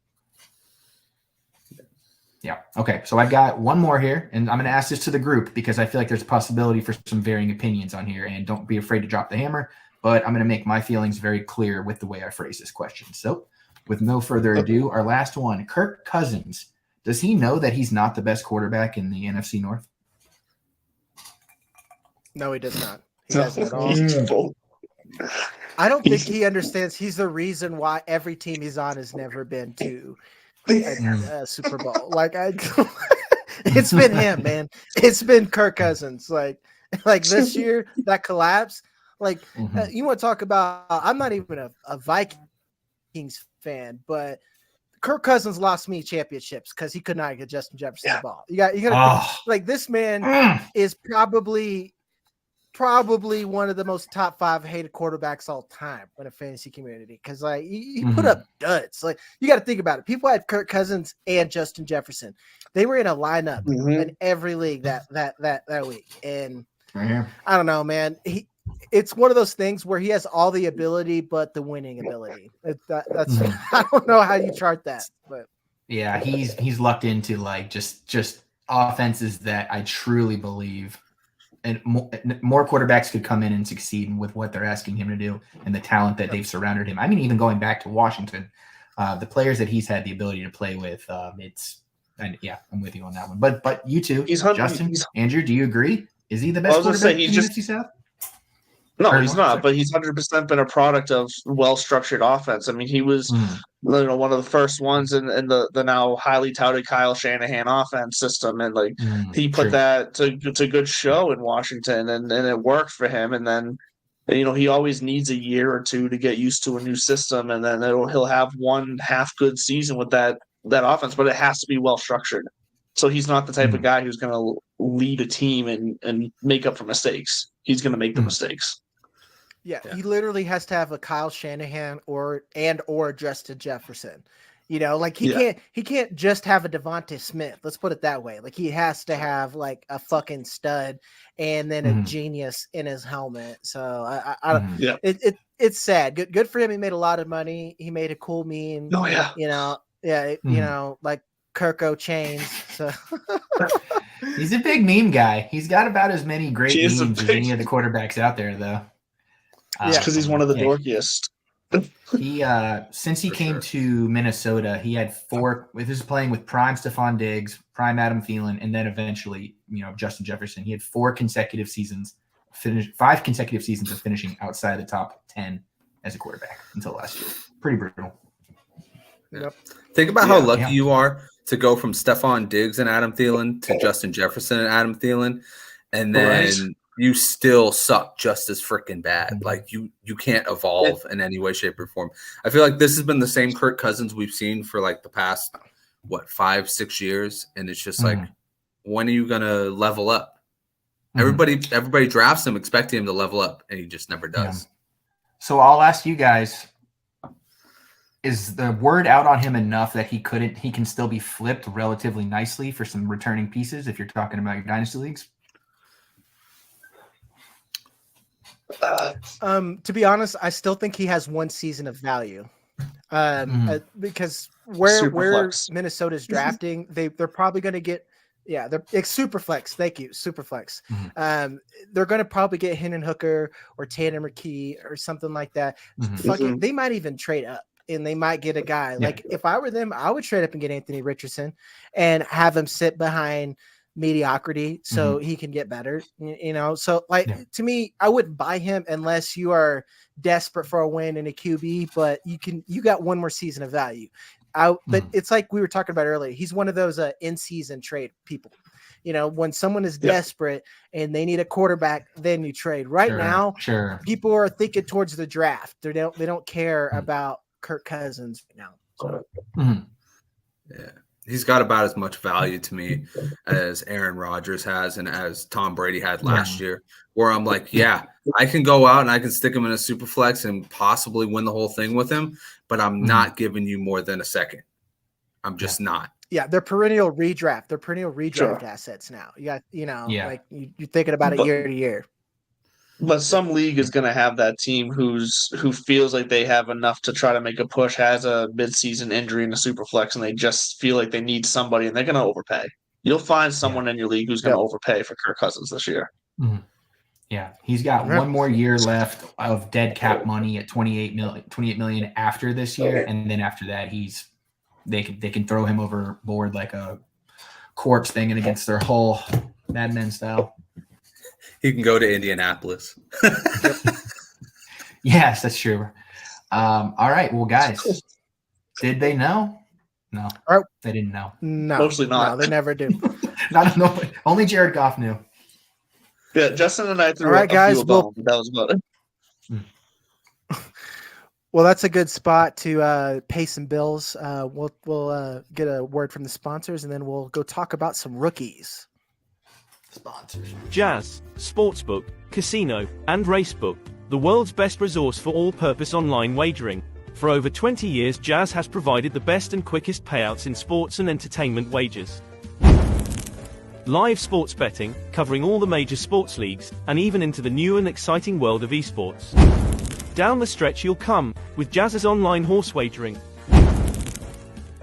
Yeah. Okay. So I've got one more here, and I'm going to ask this to the group because I feel like there's a possibility for some varying opinions on here, and don't be afraid to drop the hammer, but I'm going to make my feelings very clear with the way I phrase this question. So with no further ado, our last one, Kirk Cousins. Does he know that he's not the best quarterback in the NFC North? No, he does not. He doesn't at all. I don't think he understands. He's the reason why every team he's on has never been to a Super Bowl. Like it's been him, man. It's been Kirk Cousins. Like this year, that collapse. Like you want to talk about? I'm not even a Vikings fan, but Kirk Cousins lost me championships because he could not get Justin Jefferson the ball. You got like this man is probably one of the most top 5 hated quarterbacks all time in a fantasy community because like he put up duds. Like you got to think about it. People had Kirk Cousins and Justin Jefferson. They were in a lineup in every league that week, and I don't know, man. It's one of those things where he has all the ability, but the winning ability. That's I don't know how you chart that, but yeah, he's lucked into like just offenses that I truly believe, and more quarterbacks could come in and succeed with what they're asking him to do and the talent that they've surrounded him. I mean, even going back to Washington, the players that he's had the ability to play with, I'm with you on that one. But you two, Justin, Andrew, do you agree? Is he the best quarterback in the NFC South? No, he's not, but he's 100% been a product of well-structured offense. I mean, he was one of the first ones in the now highly touted Kyle Shanahan offense system, and like he put that to good show in Washington, and it worked for him. And then he always needs a year or two to get used to a new system, and then he'll have one half good season with that offense, but it has to be well-structured. So he's not the type of guy who's going to lead a team and make up for mistakes. He's going to make the mistakes. Yeah, he literally has to have a Kyle Shanahan or Justin Jefferson. Like he can't just have a Devontae Smith. Let's put it that way. Like he has to have like a fucking stud and then a genius in his helmet. So it's sad. Good for him. He made a lot of money. He made a cool meme. Oh yeah. Like Kirko chains. So he's a big meme guy. He's got about as many great memes as any of the quarterbacks out there, though. Because he's one of the dorkiest. He since he came to Minnesota, he had 4. This is playing with prime Stephon Diggs, prime Adam Thielen, and then eventually, Justin Jefferson. He had 5 consecutive seasons of finishing outside the top 10 as a quarterback until last year. Pretty brutal. Yep. Think about how lucky you are to go from Stephon Diggs and Adam Thielen to Justin Jefferson and Adam Thielen, and then you still suck just as freaking bad. Like you can't evolve in any way, shape, or form. I feel like this has been the same Kirk Cousins we've seen for like the past 5-6 years, and it's just like, when are you gonna level up? Everybody drafts him expecting him to level up, and he just never does. Yeah. So I'll ask you guys: is the word out on him enough that he can still be flipped relatively nicely for some returning pieces if you're talking about your dynasty leagues? To be honest, I still think he has 1 season of value. Because where Minnesota's drafting, they're probably going to get it's super flex. Thank you, super flex. They're going to probably get Hendon Hooker or Tanner McKee or something like that. They might even trade up. And they might get a guy. Like if I were them, I would trade up and get Anthony Richardson and have him sit behind mediocrity so he can get better. So to me, I wouldn't buy him unless you are desperate for a win in a QB, but you got 1 more season of value. But it's like we were talking about earlier. He's one of those in-season trade people. When someone is desperate and they need a quarterback, then you trade. Right now, people are thinking towards the draft. They don't care about Kirk Cousins now. So. Yeah, he's got about as much value to me as Aaron Rodgers has and as Tom Brady had last year, where I'm like, I can go out and I can stick him in a super flex and possibly win the whole thing with him, but I'm not giving you more than a second. I'm just not. Yeah, they're perennial redraft. They're perennial redraft assets now. You got, like you're thinking about it year to year. But some league is going to have that team who feels like they have enough to try to make a push, has a midseason injury in a super flex, and they just feel like they need somebody, and they're going to overpay. You'll find someone in your league who's going to overpay for Kirk Cousins this year. Yeah, he's got 1 more year left of dead cap money at $28 million after this year, and then after that, they can throw him overboard like a corpse thing and against their whole Mad Men style. He can go to Indianapolis. Yes, that's true. All right. Well, guys, did they know? No, they didn't know. No, mostly not. No, they never do. Only Jared Goff knew. Yeah, Justin and I threw all right, guys. that was about it. Well, that's a good spot to pay some bills. We'll get a word from the sponsors, and then we'll go talk about some rookies. Sponsors. Jazz, Sportsbook, Casino, and Racebook, the world's best resource for all-purpose online wagering. For over 20 years, Jazz has provided the best and quickest payouts in sports and entertainment wagers. Live sports betting, covering all the major sports leagues, and even into the new and exciting world of esports. Down the stretch you'll come, with Jazz's online horse wagering.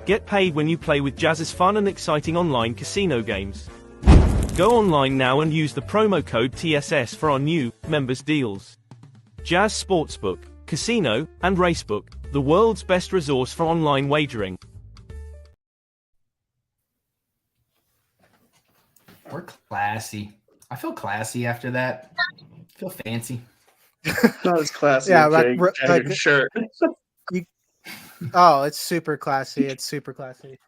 Get paid when you play with Jazz's fun and exciting online casino games. Go online now and use the promo code TSS for our new members deals. Jazz Sportsbook, Casino, and Racebook, the world's best resource for online wagering. We're classy. I feel classy after that. I feel fancy. Not as classy. Yeah, as like- Jagger's like- shirt. Oh, it's super classy. It's super classy.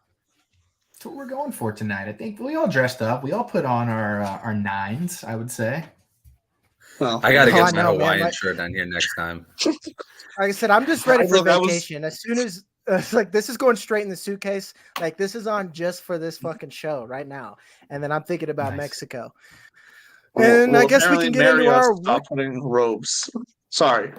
That's what we're going for tonight. I think we all dressed up. We all put on our nines, I would say. Well, I got to Oh, get I my know, man. Hawaiian Like- shirt on here next time. Like I said, I'm just ready for Look, I was- vacation. As soon as it's like this is going straight in the suitcase. Like this is on just for this fucking show right now. And then I'm thinking about Nice. Mexico. And I guess we can get into our. Stop putting robes. Sorry.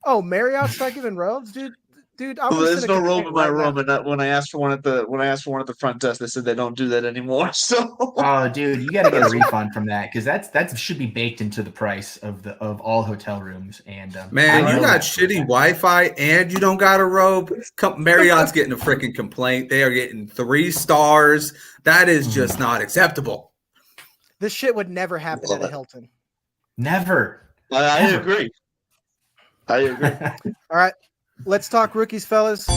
Oh, Marriott start giving robes, dude. Dude, I'm Well, just there's gonna no robe complain in my right room, now. and that, when I asked for one at the front desk, they said they don't do that anymore. So Oh, dude, you got to get a refund from that because that should be baked into the price of all hotel rooms. And Man, I you know got that. shitty Wi-Fi and you don't got a robe. Marriott's getting a freaking complaint. They are getting 3 stars. That is just not acceptable. This shit would never happen at a Hilton. Never. I Never. agree. I agree. All right, let's talk rookies, fellas.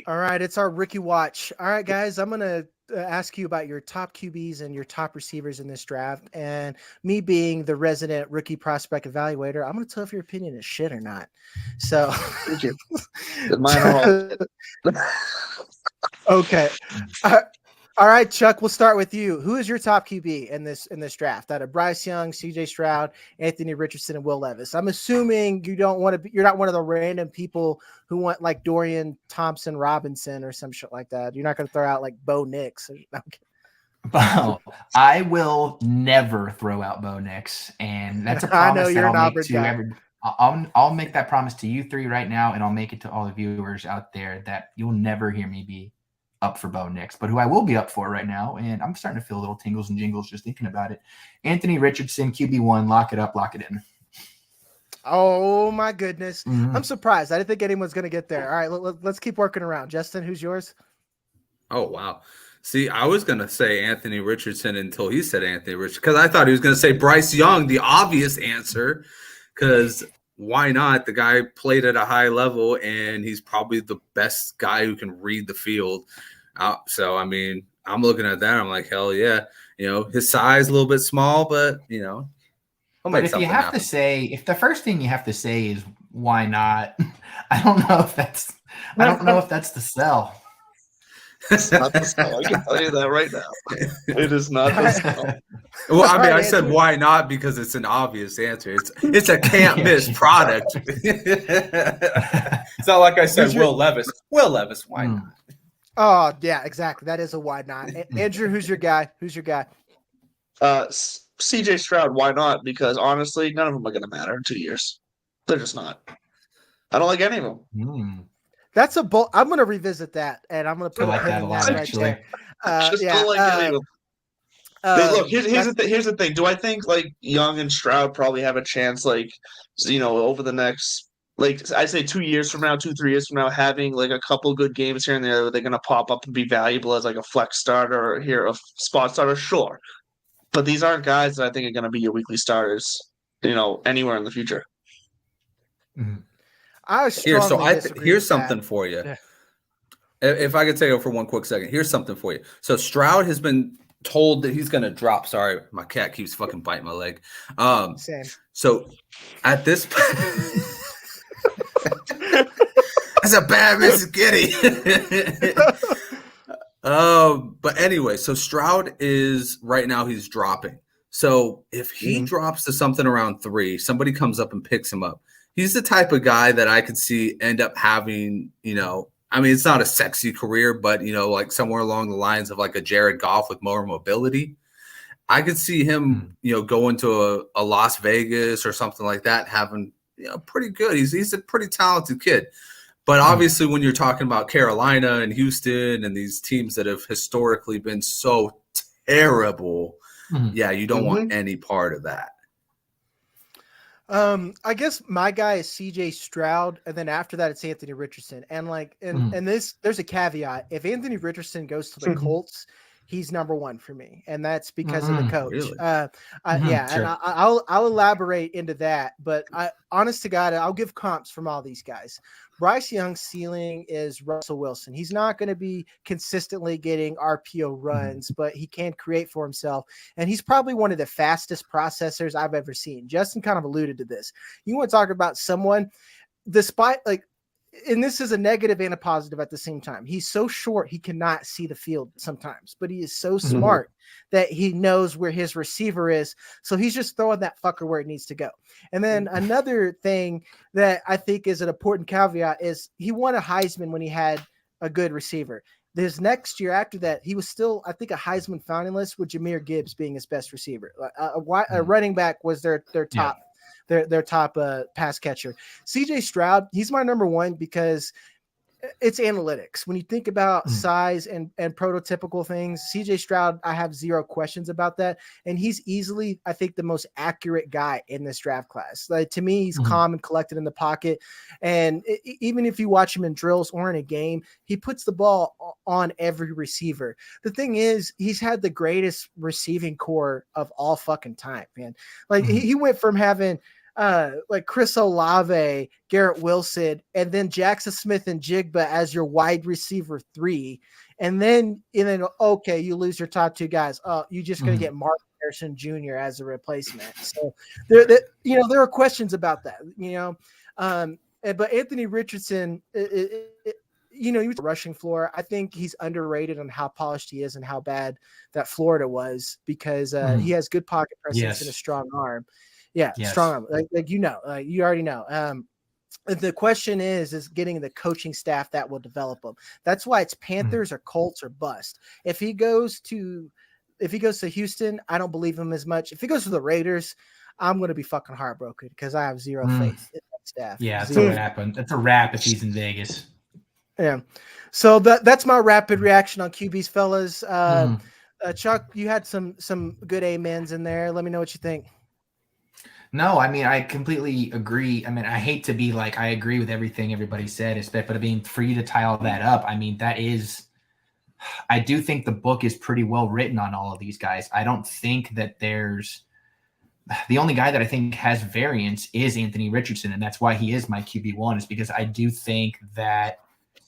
All right, it's our rookie watch. All right, guys, I'm gonna ask you about your top QBs and your top receivers in this draft. And me being the resident rookie prospect evaluator, I'm gonna tell if your opinion is shit or not. So, Thank you. Mine are all. okay. All right, Chuck, we'll start with you. Who is your top QB in this draft? Out of Bryce Young, CJ Stroud, Anthony Richardson, and Will Levis. I'm assuming you don't want to be, you're not one of the random people who want like Dorian Thompson Robinson or some shit like that. You're not going to throw out like Bo Nix. Wow. I will never throw out Bo Nix, and that's a promise I know that you're an I'll Auburn make to guy. every. I'll make that promise to you 3 right now, and I'll make it to all the viewers out there that you'll never hear me be up for Bo Nix, but who I will be up for right now, and I'm starting to feel a little tingles and jingles just thinking about it. Anthony Richardson, QB1, lock it up, lock it in. Oh my goodness. Mhm. I'm surprised. I didn't think anyone's going to get there. All right, let's keep working around. Justin, who's yours? Oh, wow. See, I was going to say Anthony Richardson until he said Anthony Richardson because I thought he was going to say Bryce Young, the obvious answer, because why not? The guy played at a high level, and he's probably the best guy who can read the field. So, I mean, I'm looking at that. I'm like, hell yeah. You know, his size a little bit small, but, you know, he'll But make if you something have happen. to say, if the first thing you have to say is why not, I don't know if that's the sell. It's not the sell. I can tell you that right now. It is not the sell. Well, I mean, All I right, said Andrew. why not because it's an obvious answer. It's a can't miss product. It's not like I said Who's your- Will Levis. Will Levis, why Hmm. not? Oh, yeah, exactly. That is a why not. Andrew, who's your guy? Who's your guy? CJ Stroud, why not? Because honestly, none of them are going to matter in 2 years. They're just not. I don't like any of them. Hmm. That's a bull. I'm going to revisit that, and I'm going to I put like a that pin a in lot, that right actually. there. Just Yeah, don't like any of them. Look, here's that's- the thing. Do I think like Young and Stroud probably have a chance, like, you know, over the next, like, I say 2 years from now, 2-3 years from now, having like a couple good games here and there, they're going to pop up and be valuable as like a flex starter or here, a spot starter? Sure. But these aren't guys that I think are going to be your weekly starters, you know, anywhere in the future. I Here, so strongly disagree here's with that. something for you. Yeah. If I could take over for one quick second, here's something for you. So Stroud has been told that he's going to drop. Sorry, my cat keeps fucking biting my leg. Same. So at this That's a bad Mr. Kitty. But anyway, so Stroud is right now he's dropping. So if he drops to something around 3, somebody comes up and picks him up. He's the type of guy that I could see end up having, I mean, it's not a sexy career, but, like somewhere along the lines of like a Jared Goff with more mobility. I could see him, going to a Las Vegas or something like that, having, pretty good. He's a pretty talented kid. But obviously when you're talking about Carolina and Houston and these teams that have historically been so terrible, you don't want any part of that. I guess my guy is CJ Stroud, and then after that it's Anthony Richardson. And and this, there's a caveat. If Anthony Richardson goes to the Colts, he's number 1 for me, and that's because of the coach. Really? Sure. And I'll elaborate into that. But honest to God, I'll give comps from all these guys. Bryce Young's ceiling is Russell Wilson. He's not going to be consistently getting RPO runs, but he can create for himself. And he's probably one of the fastest processors I've ever seen. Justin kind of alluded to this. You want to talk about someone, despite and this is a negative and a positive at the same time. He's so short, he cannot see the field sometimes, but he is so smart that he knows where his receiver is. So he's just throwing that fucker where it needs to go. And then another thing that I think is an important caveat is he won a Heisman when he had a good receiver. This next year after that, he was still, I think, a Heisman finalist with Jahmyr Gibbs being his best receiver. A running back was their top. Their top pass catcher. CJ Stroud, he's my number 1 because it's analytics. When you think about size and prototypical things, CJ Stroud, I have 0 questions about that. And he's easily, I think, the most accurate guy in this draft class. Like, to me, he's calm and collected in the pocket. And even if you watch him in drills or in a game, he puts the ball on every receiver. The thing is, he's had the greatest receiving core of all fucking time, man. Like, he went from having like Chris Olave, Garrett Wilson, and then Jackson Smith and Jigba as your wide receiver 3. And then okay, you lose your top 2 guys. Oh, you're just going to get Mark Harrison Jr. as a replacement. So there are questions about that, but Anthony Richardson, he was a rushing floor. I think he's underrated on how polished he is and how bad that Florida was, because he has good pocket presence and a strong arm. Yeah, strong arm. You already know. The question is getting the coaching staff that will develop him. That's why it's Panthers or Colts or bust. If he goes to Houston, I don't believe him as much. If he goes to the Raiders, I'm going to be fucking heartbroken because I have 0 faith in that staff. Yeah, that's a wrap. That's a wrap if he's in Vegas. Yeah. So that's my rapid reaction on QBs, fellas. Chuck, you had some good amens in there. Let me know what you think. No, I mean, I completely agree. I mean, I hate to be like, I agree with everything everybody said, but I mean, for you to tie all that up, I mean, I do think the book is pretty well written on all of these guys. I don't think that the only guy that I think has variance is Anthony Richardson. And that's why he is my QB1, is because I do think that,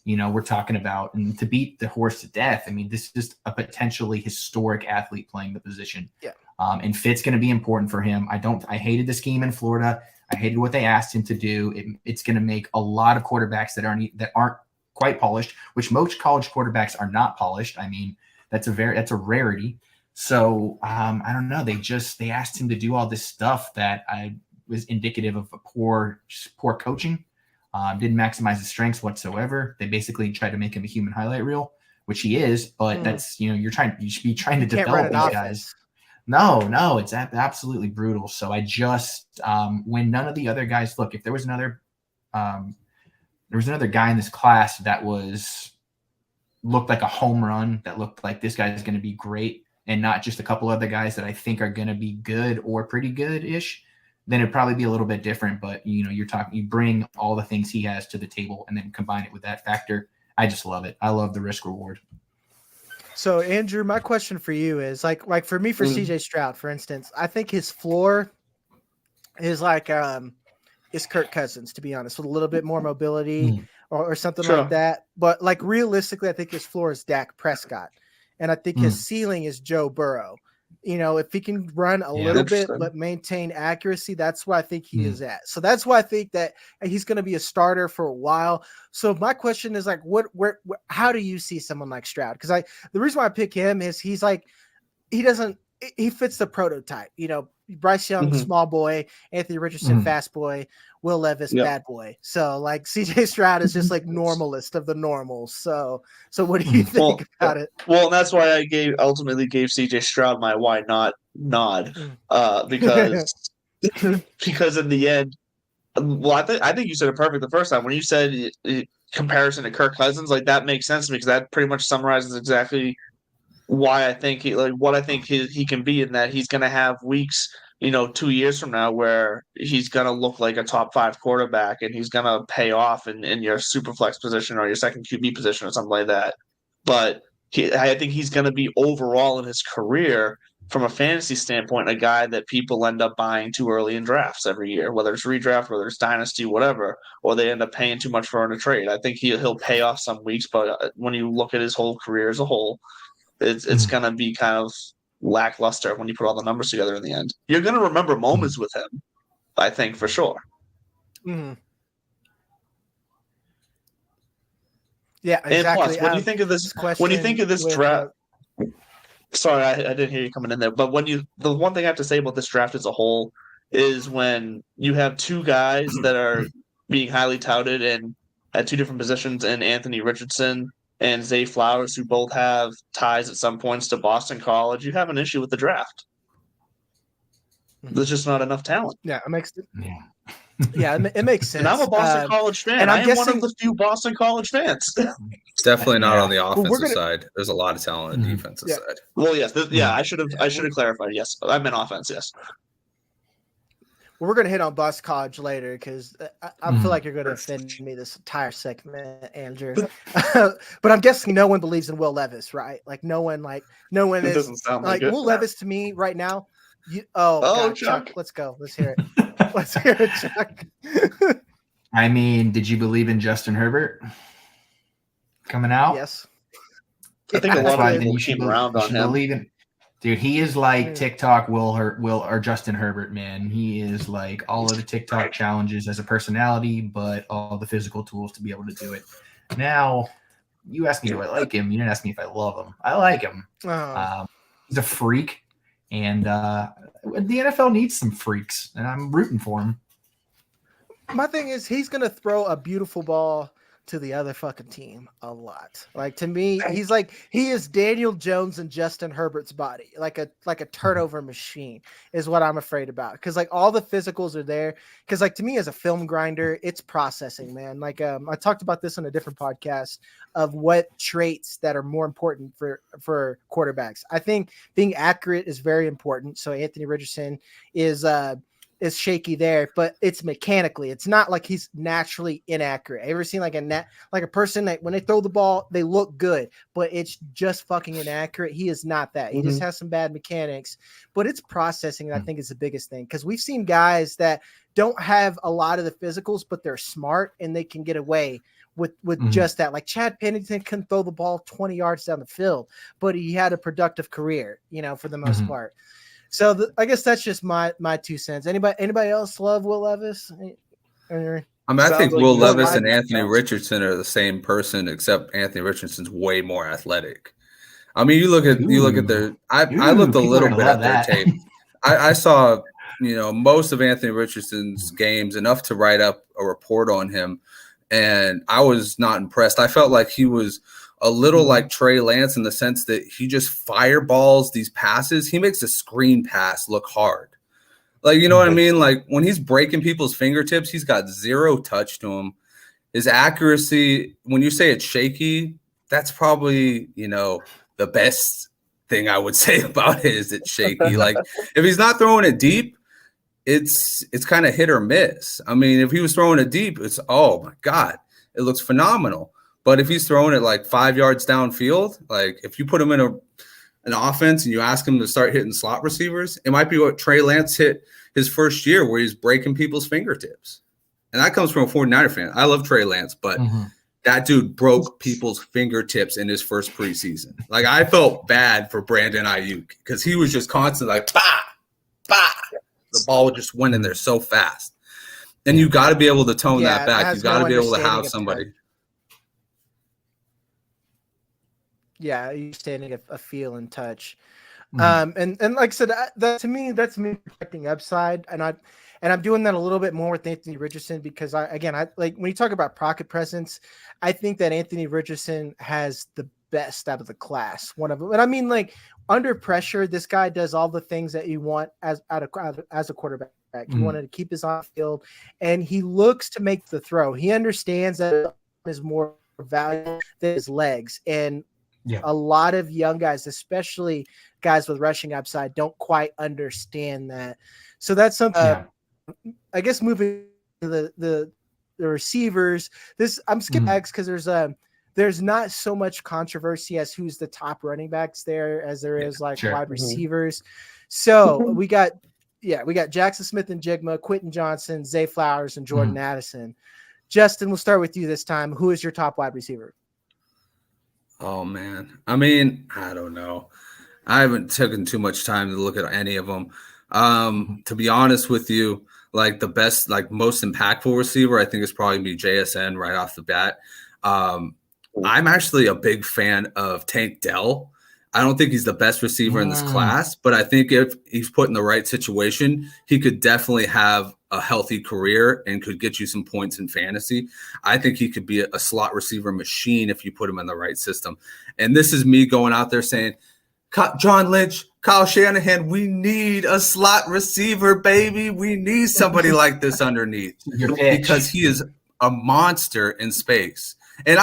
we're talking about, and to beat the horse to death, I mean, this is just a potentially historic athlete playing the position. Yeah. And fit's going to be important for him. I hated the scheme in Florida. I hated what they asked him to do. It's going to make a lot of quarterbacks that aren't quite polished, which most college quarterbacks are not polished. I mean, that's a rarity. So I don't know. They asked him to do all this stuff that was indicative of a poor coaching. Didn't maximize his strengths whatsoever. They basically tried to make him a human highlight reel, which he is, but that's, you should be trying to develop these guys. No, it's absolutely brutal. So I just, when none of the other guys, look, if there was another guy in this class that looked like a home run, that looked like this guy is going to be great, and not just a couple other guys that I think are going to be good or pretty good-ish, then it'd probably be a little bit different. But, you bring all the things he has to the table and then combine it with that factor. I just love it. I love the risk reward. So, Andrew, my question for you is like for me, for CJ Stroud, for instance, I think his floor is is Kirk Cousins, to be honest, with a little bit more mobility or something like that. But realistically, I think his floor is Dak Prescott, and I think his ceiling is Joe Burrow. You know, if he can run a little bit but maintain accuracy, that's where I think he is at. So that's why I think that he's going to be a starter for a while. So my question is like, how do you see someone like Stroud? Because the reason why I pick him is he fits the prototype. You know, Bryce Young, small boy, Anthony Richardson, fast boy, Will Levis, bad boy. So like CJ Stroud is just like normalist of the normals. So what do you think about it? Well, and that's why I ultimately gave CJ Stroud my why not nod. Because because in the end, well, I think you said it perfect the first time when you said comparison to Kirk Cousins. Like that makes sense to me because that pretty much summarizes exactly why I think what I think he can be, in that he's going to have weeks, 2 years from now where he's going to look like a top 5 quarterback and he's going to pay off in your super flex position or your second QB position or something like that. But I think he's going to be overall in his career, from a fantasy standpoint, a guy that people end up buying too early in drafts every year, whether it's redraft, whether it's dynasty, whatever, or they end up paying too much for in a trade. I think he'll pay off some weeks, but when you look at his whole career as a whole, it's going to be kind of lackluster when you put all the numbers together in the end. You're going to remember moments with him, I think, for sure. Mm-hmm. Yeah, exactly. And plus, when you think of this draft, sorry, I didn't hear you coming in there, but the one thing I have to say about this draft as a whole is when you have two guys that are being highly touted and at two different positions, in Anthony Richardson and Zay Flowers, who both have ties at some points to Boston College, you have an issue with the draft. There's just not enough talent. Yeah, it makes sense. And I'm a Boston College fan. And I'm one of the few Boston College fans. Definitely not on the offensive side. There's a lot of talent on the defensive side. Well, yes, I should have clarified. Yes, I meant offense. Yes. Well, we're going to hit on Boston College later because I feel like you're going to offend me this entire segment, Andrew. But I'm guessing no one believes in Will Levis, right? Like no one is doesn't sound like Will Levis to me right now. God, Chuck, let's go. Let's hear it. Let's hear it, Chuck. I mean, did you believe in Justin Herbert coming out? Yes. I think a lot of people came around on him. Dude, he is like TikTok or Justin Herbert, man. He is like all of the TikTok challenges as a personality, but all the physical tools to be able to do it. Now, you asked me do I like him. You didn't ask me if I love him. I like him. He's a freak, and the NFL needs some freaks, and I'm rooting for him. My thing is he's going to throw a beautiful ball to the other fucking team a lot. Like to me, he is Daniel Jones and Justin Herbert's body, like a turnover machine is what I'm afraid about. Because like all the physicals are there. Because like to me as a film grinder, it's processing, man. Like I talked about this on a different podcast of what traits that are more important for quarterbacks. I think being accurate is very important. So Anthony Richardson is shaky there, but it's mechanically. It's not like he's naturally inaccurate. Ever seen like a person that when they throw the ball, they look good, but it's just fucking inaccurate? He is not that. He just has some bad mechanics, but it's processing that I think is the biggest thing. Because we've seen guys that don't have a lot of the physicals, but they're smart and they can get away with just that. Like Chad Pennington couldn't throw the ball 20 yards down the field, but he had a productive career, for the most part. So I guess that's just my 2 cents. Anybody else love Will Levis? I think Will Levis and Anthony Richardson are the same person, except Anthony Richardson's way more athletic. I mean, you look at their. I looked a little bit at their tape. I saw most of Anthony Richardson's games, enough to write up a report on him, and I was not impressed. I felt like he was a little like Trey Lance in the sense that he just fireballs these passes. He makes a screen pass look hard. Like, you know what I mean? Like when he's breaking people's fingertips, he's got zero touch to him. His accuracy, when you say it's shaky, that's probably, the best thing I would say about it is it's shaky. Like if he's not throwing it deep, it's kind of hit or miss. I mean, if he was throwing it deep, it's, oh my God, it looks phenomenal. But if he's throwing it like 5 yards downfield, like if you put him in an offense and you ask him to start hitting slot receivers, it might be what Trey Lance hit his first year where he's breaking people's fingertips. And that comes from a 49er fan. I love Trey Lance, but that dude broke people's fingertips in his first preseason. Like, I felt bad for Brandon Ayuk because he was just constantly like, bah, bah. The ball would just went in there so fast. And you got to be able to tone that back. You got to be able to have somebody. Yeah, you're standing a feel and touch. And like I said, that to me, that's me protecting upside. And I'm doing that a little bit more with Anthony Richardson because I like when you talk about pocket presence, I think that Anthony Richardson has the best out of the class. One of them. And I mean, like under pressure, this guy does all the things that you want as a quarterback. He wanted to keep his on field, and he looks to make the throw. He understands that is more valuable than his legs. And a lot of young guys, especially guys with rushing upside, don't quite understand that. So that's something. I guess moving to the receivers. I'm skipping X because there's not so much controversy as who's the top running backs there as there is wide receivers. So we got Jackson Smith and Jigma, Quentin Johnson, Zay Flowers, and Jordan Addison. Justin, we'll start with you this time. Who is your top wide receiver? Oh, man. I mean, I don't know. I haven't taken too much time to look at any of them. To be honest with you, like the best, like most impactful receiver, I think is probably be JSN right off the bat. I'm actually a big fan of Tank Dell. I don't think he's the best receiver in this class, but I think if he's put in the right situation, he could definitely have a healthy career and could get you some points in fantasy. I think he could be a slot receiver machine if you put him in the right system. And this is me going out there saying, John Lynch, Kyle Shanahan, we need a slot receiver, baby. We need somebody like this underneath because he is a monster in space. And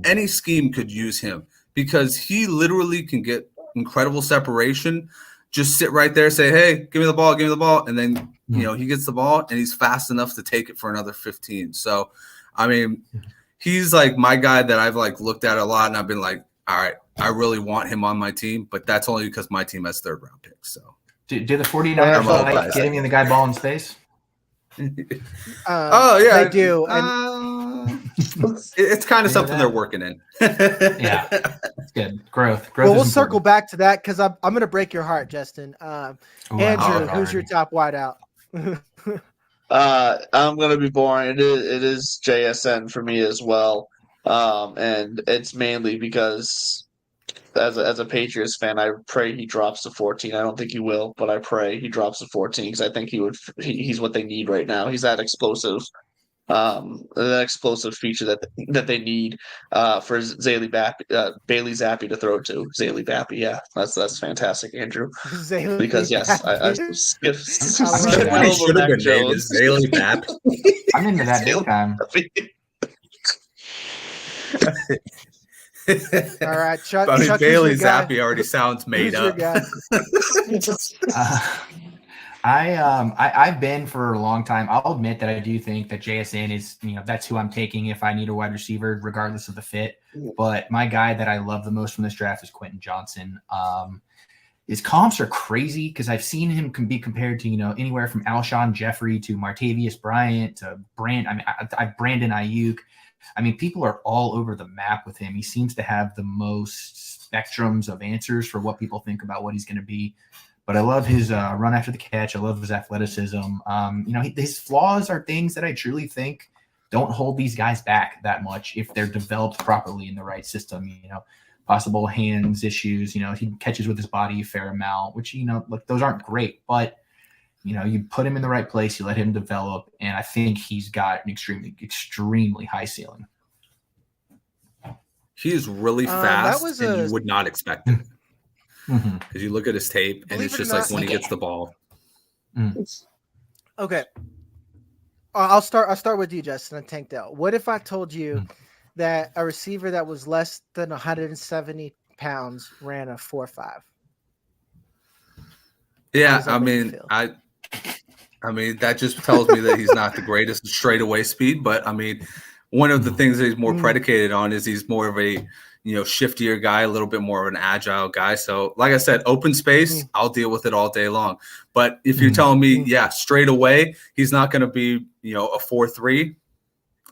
any scheme could use him because he literally can get incredible separation. Just sit right there, say, hey, give me the ball. And then, he gets the ball and he's fast enough to take it for another 15. So, I mean, he's like my guy that I've like looked at a lot and I've been like, all right, I really want him on my team, but that's only because my team has third round picks. So, do the 49ers like getting the guy ball in space? They do. It's kind of something they're working in. Yeah, it's good. Growth. Well, we'll circle back to that because I'm going to break your heart, Justin. Andrew, who's your top wideout? I'm going to be boring. It is JSN for me as well. And it's mainly because as a Patriots fan, I pray he drops to 14. I don't think he will, but I pray he drops to 14 because I think he's what they need right now. He's that explosive feature that they need for Bailey Zappi to throw to. Bailey Zappi, yeah, that's fantastic, Andrew. Because yes, I skip over Mac Jones. Bailey Zappi. I'm into that big time. All right, Chuck. I mean, Chuck, Bailey Zappi already sounds made up. I've been for a long time. I'll admit that I do think that JSN is, that's who I'm taking if I need a wide receiver, regardless of the fit. But my guy that I love the most from this draft is Quentin Johnson. His comps are crazy because I've seen him be compared to, anywhere from Alshon Jeffrey to Martavius Bryant to Brandon Ayuk. I mean, people are all over the map with him. He seems to have the most spectrums of answers for what people think about what he's going to be. But I love his run after the catch. I love his athleticism. His flaws are things that I truly think don't hold these guys back that much if they're developed properly in the right system. Possible hands issues. He catches with his body a fair amount, which, look, those aren't great. But, you put him in the right place, you let him develop, and I think he's got an extremely, extremely high ceiling. He is really fast, and you would not expect it. Because you look at his tape, and it's just like when he gets the ball. Okay. I'll start with you, Justin, and Tank Dell. What if I told you that a receiver that was less than 170 pounds ran a 4.5? Yeah, I mean, that just tells me that he's not the greatest straightaway speed, but I mean, one of the things that he's more predicated on is he's more of a, shiftier guy, a little bit more of an agile guy. So like I said, open space, I'll deal with it all day long. But if you're telling me, straight away, he's not going to be, a 4.3,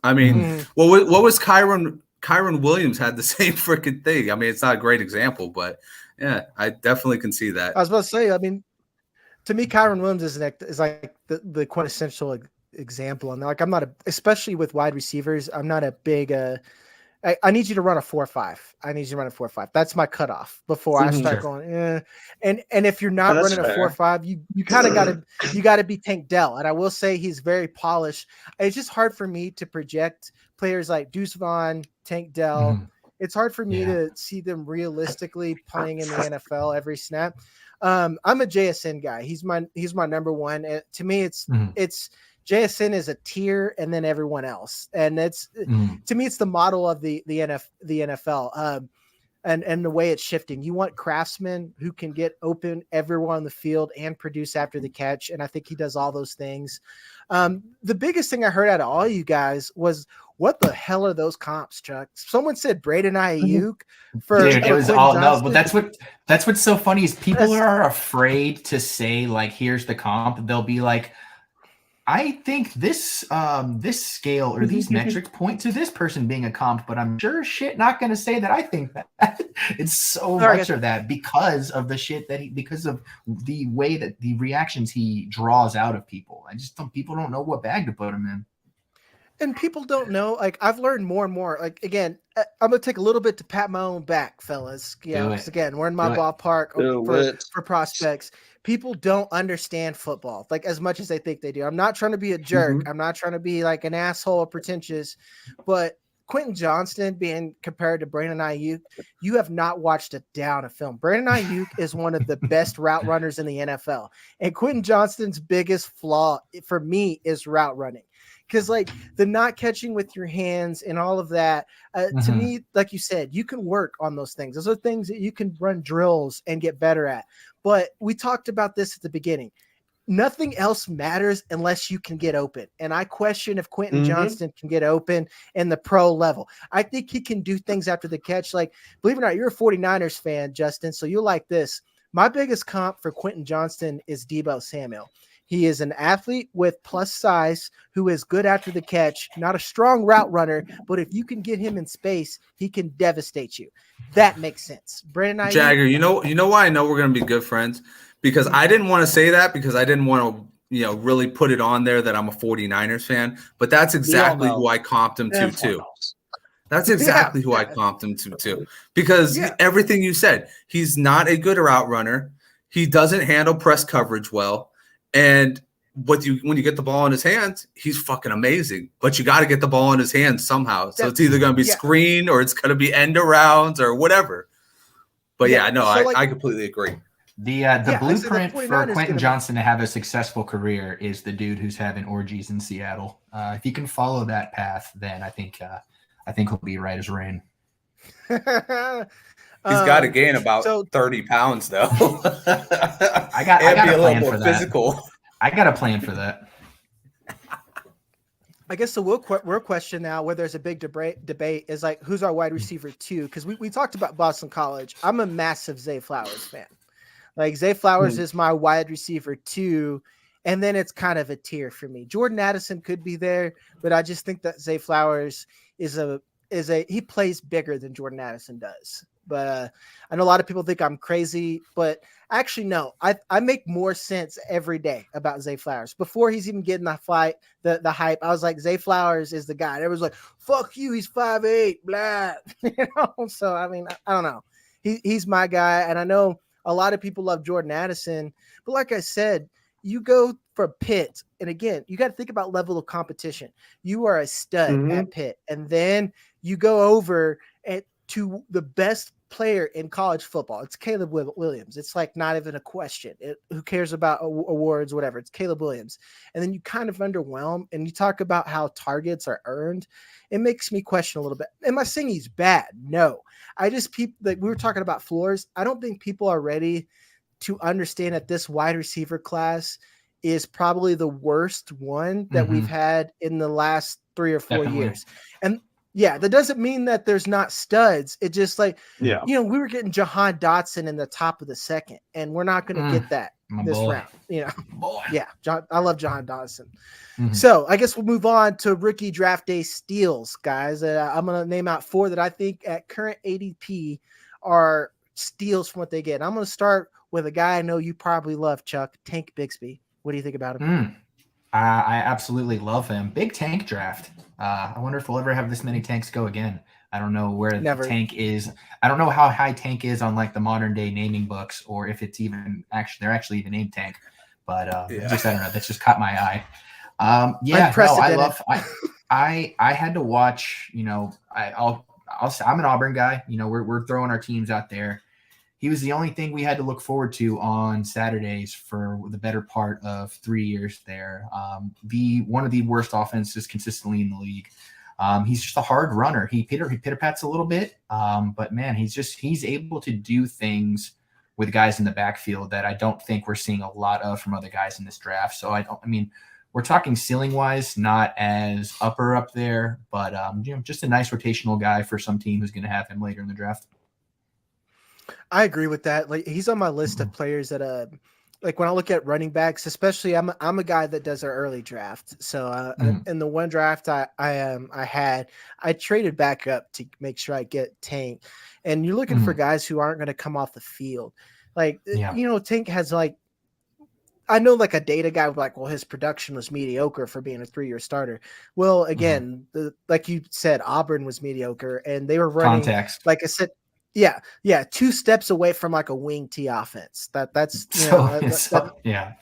I mean, what was Kyron Williams had the same freaking thing. I mean, it's not a great example, but yeah, I definitely can see that. I was about to say, I mean, to me, Kyron Williams is like the quintessential example. And like, I'm not especially with wide receivers, I'm not a big, I need you to run a 4.5. I need you to run a 4.5. That's my cutoff before I start going, And if you're not running a 4.5, you kind of gotta be Tank Dell. And I will say he's very polished. It's just hard for me to project players like Deuce Vaughn, Tank Dell. It's hard for me to see them realistically playing in the NFL every snap. I'm a JSN guy. He's my number one. To me, it's JSN is a tier and then everyone else. And to me, it's the model of the NFL. And the way it's shifting. You want craftsmen who can get open everywhere on the field and produce after the catch. And I think he does all those things. The biggest thing I heard out of all you guys was, what the hell are those comps, Chuck? Someone said Braden Ayuk for Dude, it was all Johnston. no, but that's what's so funny is people are afraid to say, like, here's the comp. They'll be like, I think this scale or these metrics point to this person being a comp, but I'm sure shit not going to say that I think that. It's so much of that because of the shit that because of the way that the reactions he draws out of people. People don't know what bag to put him in. And people don't know, like, I've learned more and more. Like, again, I'm going to take a little bit to pat my own back, fellas. Yeah, because again, we're in my ballpark for prospects. People don't understand football, like, as much as they think they do. I'm not trying to be a jerk. I'm not trying to be like an asshole or pretentious, but Quentin Johnston being compared to Brandon Ayuk, you have not watched a down of film. Brandon Ayuk is one of the best route runners in the NFL. And Quentin Johnston's biggest flaw for me is route running. Because, like, the not catching with your hands and all of that, to me, like you said, you can work on those things. Those are things that you can run drills and get better at. But we talked about this at the beginning. Nothing else matters unless you can get open. And I question if Quentin Johnston can get open in the pro level. I think he can do things after the catch. Like, believe it or not, you're a 49ers fan, Justin, so you'll like this. My biggest comp for Quentin Johnston is Deebo Samuel. He is an athlete with plus size who is good after the catch, not a strong route runner, but if you can get him in space, he can devastate you. That makes sense. Brandon Ayuk, Jagger, you know why I know we're going to be good friends? Because I didn't want to say that because I didn't want to, really put it on there that I'm a 49ers fan, but that's exactly who I comped him to too. That's exactly who I comped him to too. Because everything you said, he's not a good route runner. He doesn't handle press coverage well. And when you get the ball in his hands, he's fucking amazing. But you got to get the ball in his hands somehow. So it's either going to be screen or it's going to be end arounds or whatever. But I completely agree. The blueprint for Quentin Johnston to have a successful career is the dude who's having orgies in Seattle. If he can follow that path, then I think he'll be right as rain. He's got to gain about 30 pounds, though. I got a plan for that. Physical. I got a plan for that. I guess the real question now, where there's a big debate, is like, who's our wide receiver 2? Because we talked about Boston College. I'm a massive Zay Flowers fan. Like, Zay Flowers is my wide receiver 2, and then it's kind of a tier for me. Jordan Addison could be there, but I just think that Zay Flowers he plays bigger than Jordan Addison does. But I know a lot of people think I'm crazy, but actually, no, I make more sense every day about Zay Flowers. Before he's even getting the hype, I was like, Zay Flowers is the guy. And everyone's like, fuck you, he's 5'8", blah. So, I mean, I don't know. He's my guy. And I know a lot of people love Jordan Addison, but like I said, you go for Pitt, and again, you got to think about level of competition. You are a stud at Pitt, and then you go over to the best player in college football. It's Caleb Williams. It's like not even a question. Who cares about awards, whatever? It's Caleb Williams. And then you kind of underwhelm, and you talk about how targets are earned. It makes me question a little bit. Am I saying he's bad? No. We were talking about floors. I don't think people are ready to understand that this wide receiver class is probably the worst one that we've had in the last 3 or 4 years. And that doesn't mean that there's not studs. It just we were getting Jahan Dotson in the top of the second, and we're not going to get that this boy. round. You know, Boy. yeah, I love John Dodson. Mhm. So I guess we'll move on to rookie draft day steals, guys. I'm going to name out 4 that I think at current ADP are steals from what they get. I'm going to start with a guy I know you probably love, Chuck, Tank Bigsby. What do you think about him? I absolutely love him. Big tank draft. I wonder if we'll ever have this many tanks go again. I don't know where Never. the tank is. I don't know how high tank is on like the modern day naming books, or if it's even they're actually even named tank. But just I don't know. That's just caught my eye. Yeah, no, I love. I had to watch. You know, I'm an Auburn guy. You know, we're throwing our teams out there. He was the only thing we had to look forward to on Saturdays for the better part of 3 years there. One of the worst offenses consistently in the league. He's just a hard runner. He pitter-pats a little bit, but man, he's able to do things with guys in the backfield that I don't think we're seeing a lot of from other guys in this draft. So we're talking ceiling wise, not as upper up there, but just a nice rotational guy for some team who's going to have him later in the draft. I agree with that. Like, he's on my list of players that like when I look at running backs, especially I'm a guy that does our early draft. So in the one draft I traded back up to make sure I get Tank. And you're looking for guys who aren't going to come off the field. Like, Tank has like, I know like a data guy would be like, well, his production was mediocre for being a 3-year starter. Well, again, like you said, Auburn was mediocre and they were running Context. Like I said, yeah, 2 steps away from like a wing T offense. That's yeah.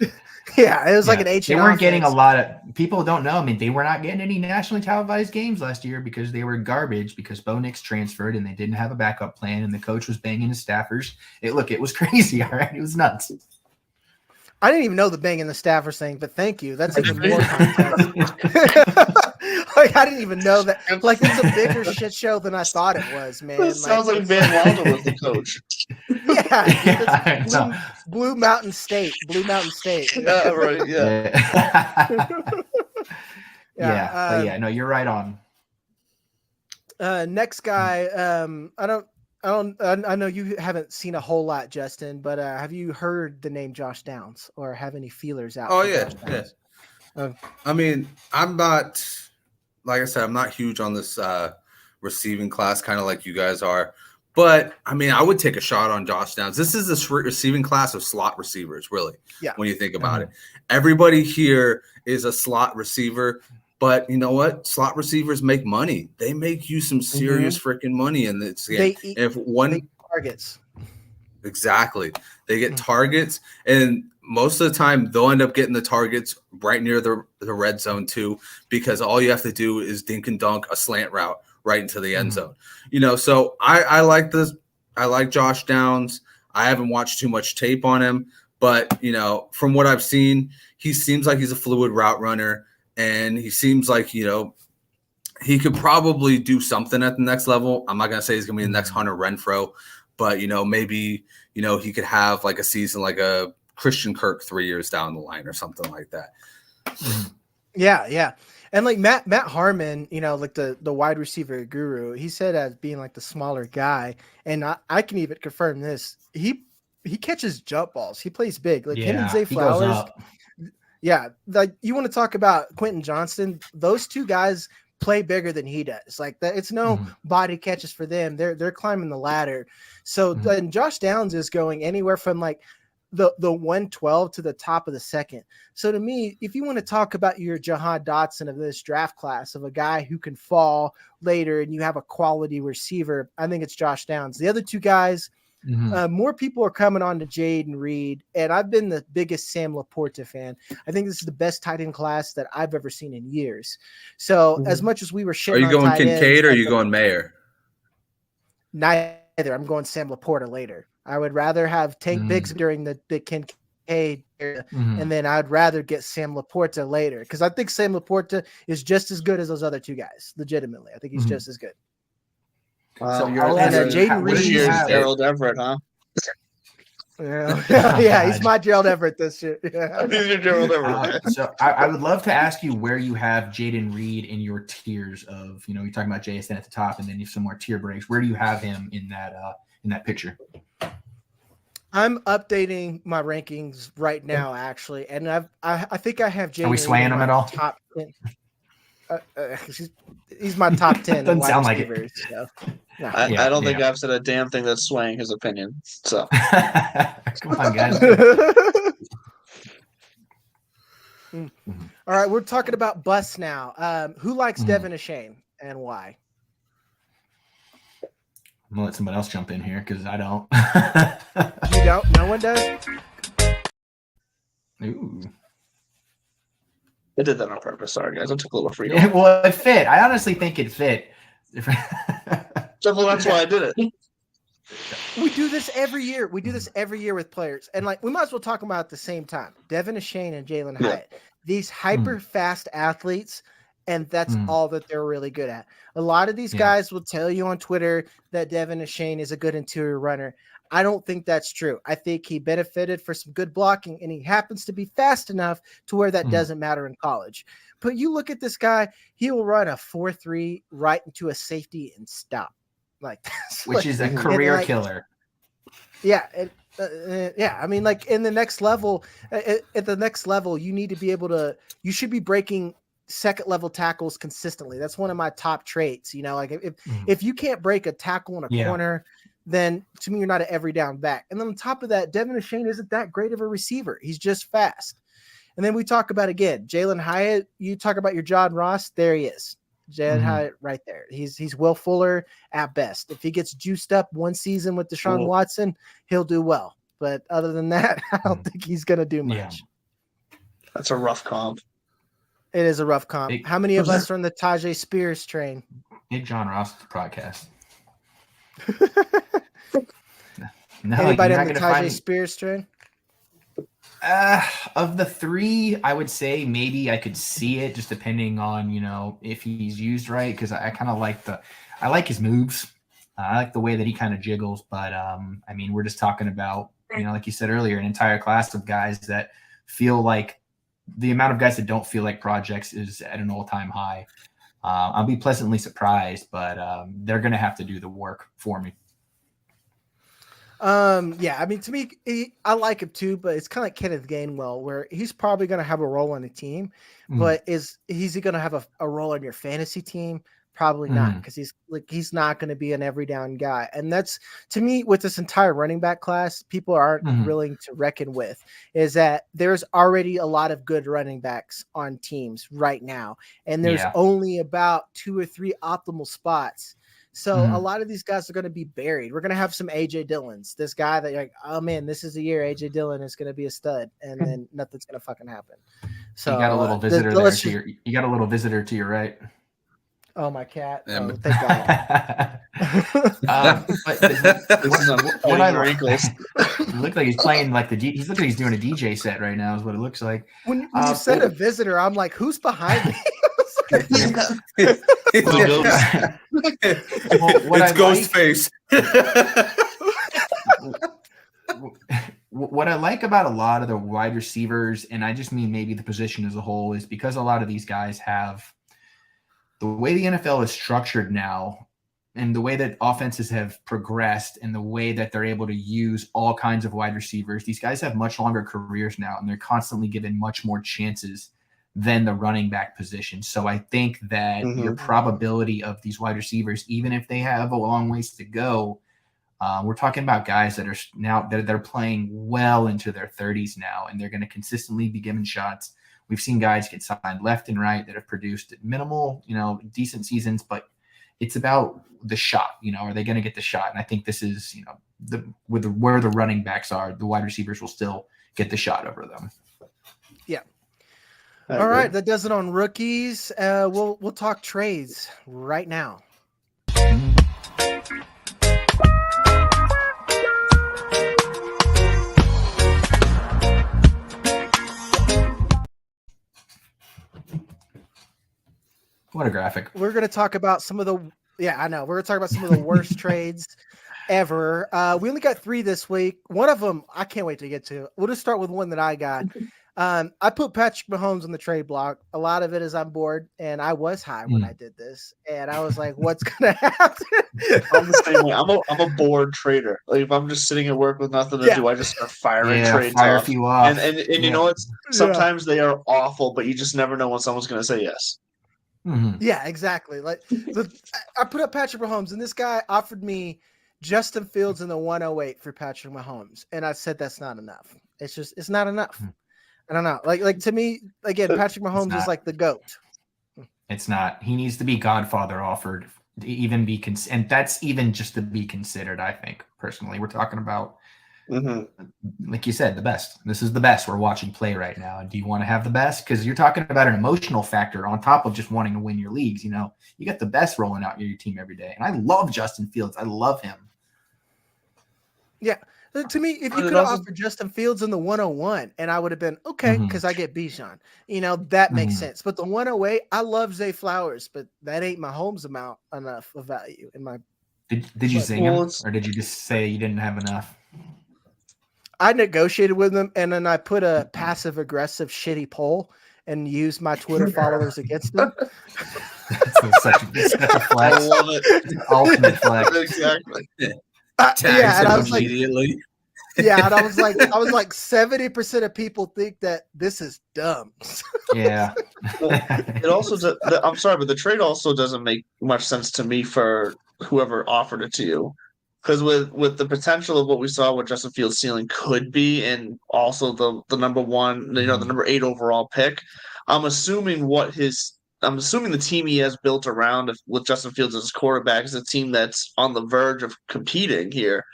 Yeah, it was like an ancient. They weren't offense. getting a lot of people don't know. I mean, they were not getting any nationally televised games last year because they were garbage because Bo Nix transferred and they didn't have a backup plan and the coach was banging his staffers. It was crazy. All right, it was nuts. I didn't even know the banging the staffer thing, but thank you. That's even more context. Like, I didn't even know that. Like, it's a bigger shit show than I thought it was, man. That sounds like Van Wilder was the coach. Yeah, Blue Mountain State. Yeah, right. Yeah. No, you're right on. Next guy. I know you haven't seen a whole lot, Justin, but have you heard the name Josh Downs or have any feelers out? Oh yeah. I mean, I'm not, like I said, I'm not huge on this receiving class, kind of like you guys are. But I mean, I would take a shot on Josh Downs. This is a receiving class of slot receivers, really. Yeah. When you think about it, everybody here is a slot receiver. But you know what? Slot receivers make money. They make you some serious freaking money. And it's they targets. Exactly. They get targets. And most of the time they'll end up getting the targets right near the red zone too, because all you have to do is dink and dunk a slant route right into the end zone. You know, so I like this. I like Josh Downs. I haven't watched too much tape on him, but you know, from what I've seen, he seems like he's a fluid route runner. And he seems like, you know, he could probably do something at the next level. I'm not going to say he's going to be the next Hunter Renfrow, but, you know, maybe, you know, he could have like a season like a Christian Kirk 3 years down the line or something like that. Yeah. And like Matt Harmon, you know, like the wide receiver guru, he said as being like the smaller guy. And I can even confirm this. He catches jump balls. He plays big. Like him and Zay Flowers. Yeah, like you want to talk about Quentin Johnston, those two guys play bigger than he does. Like that, it's no body catches for them. They're climbing the ladder. So and Josh Downs is going anywhere from like the 112 to the top of the second. So to me, if you want to talk about your Jahan Dotson of this draft class, of a guy who can fall later and you have a quality receiver, I think it's Josh Downs. The other two guys, more people are coming on to Jaden Reed, and I've been the biggest Sam Laporta fan. I think this is the best tight end class that I've ever seen in years. So as much as we were shitting, are you going Kincaid or are you going Mayer? Neither. I'm going Sam Laporta later. I would rather have Tank Biggs during the Kincaid era, and then I'd rather get Sam Laporta later because I think Sam Laporta is just as good as those other two guys. Legitimately, I think he's just as good. So Jaden Reed, Gerald Everett, huh? Yeah, he's my Gerald Everett this year. Yeah. He's your Gerald Everett. So I would love to ask you where you have Jaden Reed in your tiers of, you know, you're talking about JSN at the top, and then you have some more tier breaks. Where do you have him in that picture? I'm updating my rankings right now, actually, and I think I have Jalen. Are we swaying him at all? Top 10. He's my top 10 Doesn't wide sound like receivers. So. No. I don't think I've said a damn thing that's swaying his opinion. So come on, guys. All right, we're talking about busts now. Who likes Devin Achane and why? I'm gonna let someone else jump in here because I don't. You don't? No one does? Ooh. I did that on purpose. Sorry, guys. I took a little freedom. Well, it fit. I honestly think it fit. Well, that's why I did it. We do this every year. We do this every year with players. And we might as well talk about it at the same time. Devin Achane and Jalen Hyatt. These hyper fast athletes, and that's all that they're really good at. A lot of these guys will tell you on Twitter that Devin Achane is a good interior runner. I don't think that's true. I think he benefited for some good blocking, and he happens to be fast enough to where that doesn't matter in college. But you look at this guy, he will run a 4.3 right into a safety and stop. Which is a career killer. Yeah. I mean, in the next level, at the next level, you need to be able to, you should be breaking second level tackles consistently. That's one of my top traits. If you can't break a tackle in a corner, then to me, you're not an every down back. And then on top of that, Devin Achane isn't that great of a receiver. He's just fast. And then we talk about, again, Jalen Hyatt. You talk about your John Ross. There he is. Jalen Hyatt right there. He's Will Fuller at best. If he gets juiced up one season with Deshaun Watson, he'll do well. But other than that, I don't think he's going to do much. Yeah. That's a rough comp. It is a rough comp. How many of us are on the Tajay Spears train? Big John Ross podcast. Anybody on the Tajay Spears train? Of the three, I would say maybe I could see it, just depending on if he's used right. Because I kind of I like his moves. I like the way that he kind of jiggles. But I mean, we're just talking about like you said earlier, an entire class of guys that feel like the amount of guys that don't feel like projects is at an all-time high. I'll be pleasantly surprised, but they're going to have to do the work for me. I mean, to me, I like him too, but it's kind of like Kenneth Gainwell, where he's probably going to have a role on the team, but is he going to have a role on your fantasy team? Probably not, because he's not going to be an every down guy. And that's, to me, with this entire running back class, people aren't willing to reckon with, is that there's already a lot of good running backs on teams right now. And there's only about 2 or 3 optimal spots. So a lot of these guys are going to be buried. We're going to have some AJ Dillons, this guy that you're like, oh man, this is the year AJ Dillon is going to be a stud, and then nothing's going to fucking happen. So you got a little visitor there. You got a little visitor to your right. Oh, my cat. Oh, thank God. What I wrinkles. It looks like he's playing he's looking like he's doing a DJ set right now. Is what it looks like. When you said a visitor, I'm like, who's behind me? It's Ghostface. What I like about a lot of the wide receivers, and I just mean maybe the position as a whole, is because a lot of these guys have the way the NFL is structured now, and the way that offenses have progressed, and the way that they're able to use all kinds of wide receivers. These guys have much longer careers now, and they're constantly given much more chances than the running back position. So I think that your probability of these wide receivers, even if they have a long ways to go, we're talking about guys that are now they're playing well into their 30s now, and they're going to consistently be given shots. We've seen guys get signed left and right that have produced minimal, decent seasons, but it's about the shot. Are they going to get the shot? And I think this is, where the running backs are, the wide receivers will still get the shot over them. Yeah. All right, that does it on rookies. We'll talk trades right now. What a graphic. We're going to talk about some of the We're going to talk about some of the worst trades ever. We only got 3 this week. One of them I can't wait to get to. We'll just start with one that I got. I put Patrick Mahomes on the trade block. A lot of it is I'm bored, and I was high when I did this, and I was like, "What's gonna happen?" I'm the same way. I'm a bored trader. Like if I'm just sitting at work with nothing to do, I just start firing trades fire a off. few off. And you know what? Sometimes they are awful, but you just never know when someone's going to say yes. Mm-hmm. Yeah, exactly. Like I put up Patrick Mahomes, and this guy offered me Justin Fields in the 108 for Patrick Mahomes, and I said that's not enough. It's not enough. I don't know. Like to me, again, Patrick Mahomes is like the GOAT. It's not. He needs to be Godfather offered to even be and that's even just to be considered. I think personally, we're talking about, like you said, the best. This is the best we're watching play right now. And do you want to have the best? Because you're talking about an emotional factor on top of just wanting to win your leagues. You know, you got the best rolling out your team every day, and I love Justin Fields. I love him. Yeah. To me, if you could have offered Justin Fields in the 101, and I would have been okay because I get Bijan, that makes sense. But the 108, I love Zay Flowers, but that ain't Mahomes amount enough of value in my. Did you zing him, or did you just say you didn't have enough? I negotiated with him, and then I put a passive aggressive shitty poll and used my Twitter followers against him. It's such a flex. I love it. Ultimate flex. Exactly. Yeah, and I was immediately. Yeah, and I was like 70% of people think that this is dumb. Yeah. It also I'm sorry, but the trade also doesn't make much sense to me for whoever offered it to you. Because with the potential of what we saw what Justin Fields' ceiling could be, and also the number one, the number 8 overall pick, I'm assuming the team he has built around with Justin Fields as his quarterback is a team that's on the verge of competing here.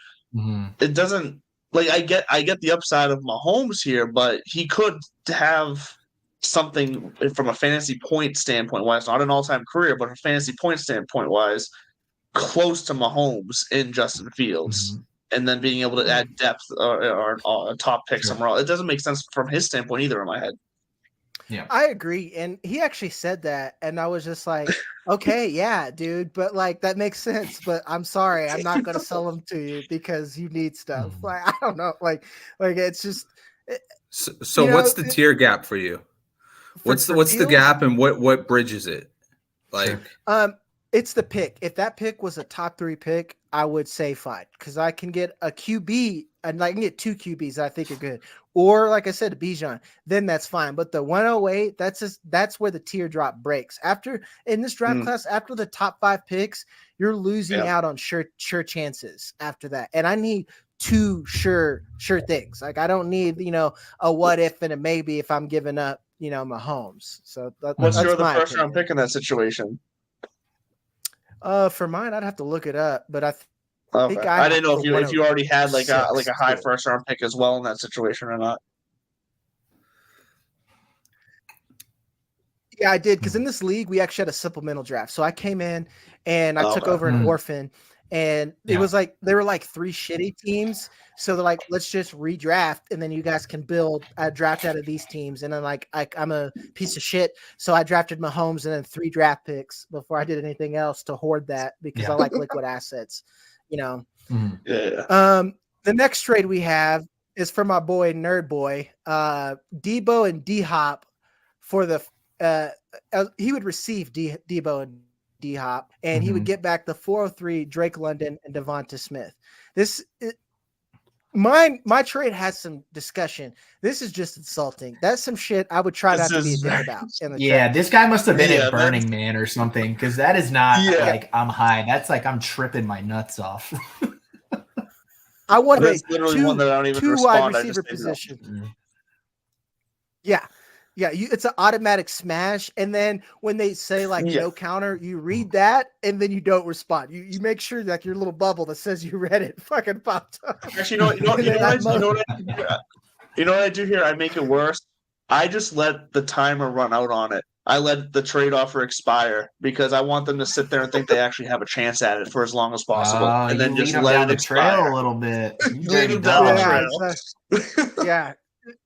It doesn't I get the upside of Mahomes here, but he could have something from a fantasy point standpoint wise, not an all-time career, but a fantasy point standpoint wise, close to Mahomes in Justin Fields, and then being able to add depth or a top pick somewhere else. It doesn't make sense from his standpoint either in my head. Yeah, I agree, and he actually said that, and I was just like, okay, yeah, dude, but that makes sense. But I'm sorry, I'm not gonna sell them to you because you need stuff. I don't know, it's just. So what's the tier gap for you? What's the gap, and what bridges it? It's the pick. If that pick was a top 3 pick, I would say fine because I can get a QB and I can get 2 QBs that I think are good. Or like I said, Bijan, then that's fine. But the 108, that's where the teardrop breaks. After in this draft class, after the top 5 picks, you're losing out on sure chances after that. And I need 2 sure things. I don't need a what if and a maybe if I'm giving up Mahomes. So what's your other first round pick in that situation? For mine, I'd have to look it up, but I think I didn't know if you already had a high first round pick as well in that situation or not. Yeah, I did because in this league we actually had a supplemental draft. So I came in and I took over an orphan, and it was there were 3 shitty teams. So they're like, let's just redraft, and then you guys can build a draft out of these teams. And then I'm a piece of shit, so I drafted Mahomes and then 3 draft picks before I did anything else to hoard that because I like liquid assets, The next trade we have is for my boy Nerd Boy, Debo and D Hop for the. He would receive Debo and D Hop, and he would get back the 403 Drake London and Devonta Smith. My trade has some discussion. This is just insulting. That's some shit I would try not to be a dick about. This guy must have been at Burning Man or something because that is not I'm high. That's I'm tripping my nuts off. I want literally one that I don't even respond. Wide receiver position. Yeah. Yeah, it's an automatic smash, and then when they say no counter, you read that, and then you don't respond. You make sure your little bubble that says you read it fucking popped up. Actually, you know what I do here? I make it worse. I just let the timer run out on it. I let the trade offer expire because I want them to sit there and think they actually have a chance at it for as long as possible, and then just let it expire trail a little bit. Lead them down the trail. Yeah,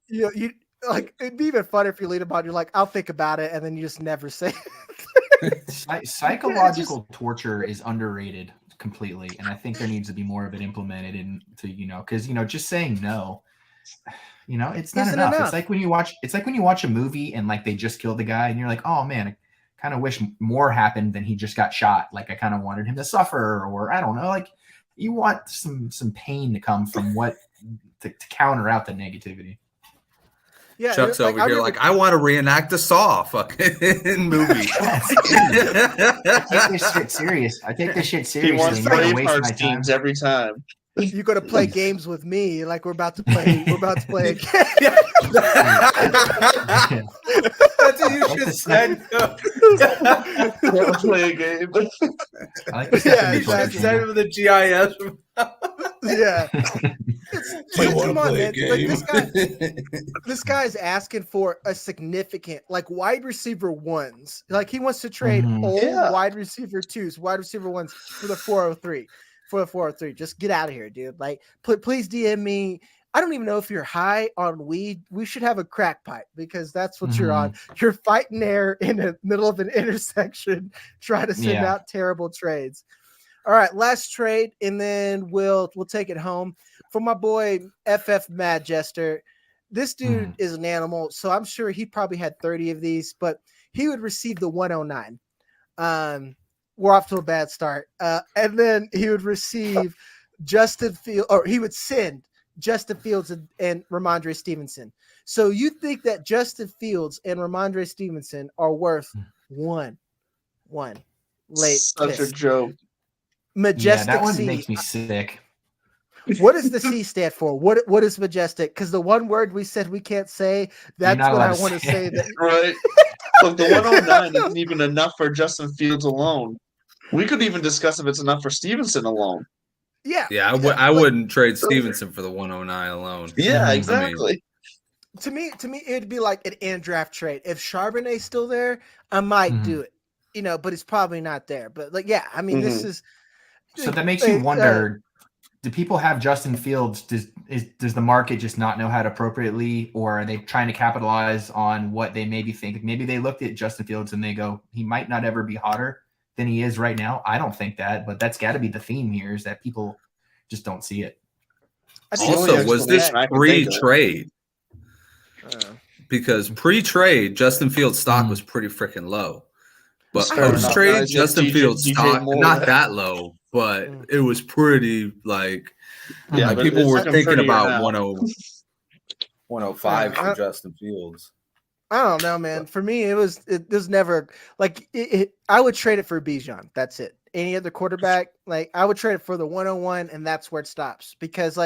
you. It'd be even funner if you lead about. You're like, I'll think about it, and then you just never say it. Psychological torture is underrated completely, and I think there needs to be more of it implemented into because just saying no. It's not enough. It's like when you watch a movie and like they just killed the guy and you're like, oh man, I kind of wish more happened than he just got shot. Like I kind of wanted him to suffer, or I don't know. Like you want some pain to come from what to counter out the negativity. Yeah, Chuck's over here like, I want to reenact the Saw fucking movie. I take this shit serious. He wants Braveheart teams every time. You're gonna play games with me, like we're about to play. We're about to play a game. That's what you should say. Play a game. I like this. Yeah, exactly. Instead of the GIS. Yeah. Come on, man. Like, this guy's asking for a significant, like wide receiver ones. Like he wants to trade old wide receiver twos, wide receiver ones for the 403. Just get out of here, dude. Like, please DM me. I don't even know if you're high on weed. We should have a crack pipe because that's what you're on. You're fighting there in the middle of an intersection, trying to send out terrible trades. All right, last trade, and then we'll take it home. For my boy FF Mad Jester, this dude is an animal, so I'm sure he probably had 30 of these, but he would receive the 109. We're off to a bad start. And then he would receive Justin Fields, or he would send Justin Fields and Ramondre Stevenson. So you think that Justin Fields and Ramondre Stevenson are worth one late Such pick. A joke. Majestic that one C. makes me sick. What does the C stand for? What is majestic? Because the one word we said we can't say, that's what I want to say. That right. Look, the 109 isn't even enough for Justin Fields alone. We could even discuss if it's enough for Stevenson alone. Yeah. Yeah, I wouldn't trade Stevenson for the 109 alone. Yeah, exactly. To me, it'd be like an in draft trade. If Charbonnet's still there, I might do it. But it's probably not there. But this is. So that makes you wonder: do people have Justin Fields? Does the market just not know how to appropriately, or are they trying to capitalize on what they maybe think? Maybe they looked at Justin Fields and they go, he might not ever be hotter than he is right now. I don't think that, but that's got to be the theme here, is that people just don't see it. Also, was this pre-trade? Because pre-trade, Justin Fields' stock was pretty freaking low. But post-trade, Justin Fields' stock, not that low, but it was pretty people were thinking about 105 for Justin Fields. I don't know, man. For me, it was never like I would trade it for Bijan. That's it. Any other quarterback, I would trade it for the 101, and that's where it stops. Because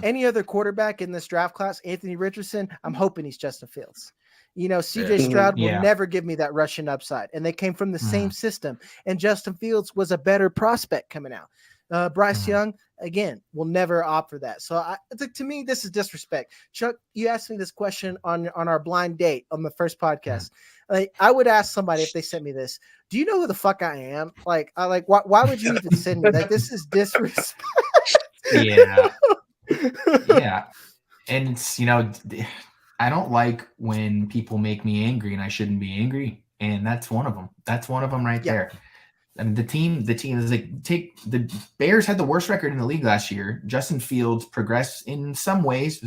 any other quarterback in this draft class, Anthony Richardson, I'm hoping he's Justin Fields. CJ Stroud will never give me that rushing upside, and they came from the same system. And Justin Fields was a better prospect coming out. Bryce Young, again, will never opt for that. So to me, this is disrespect. Chuck, you asked me this question on our blind date on the first podcast. I would ask somebody if they sent me this. Do you know who the fuck I am? Why would you even send me that? This is disrespect. Yeah. And it's, I don't like when people make me angry, and I shouldn't be angry. And that's one of them. That's one of them right there. I mean, the team is the Bears had the worst record in the league last year. Justin Fields progressed in some ways.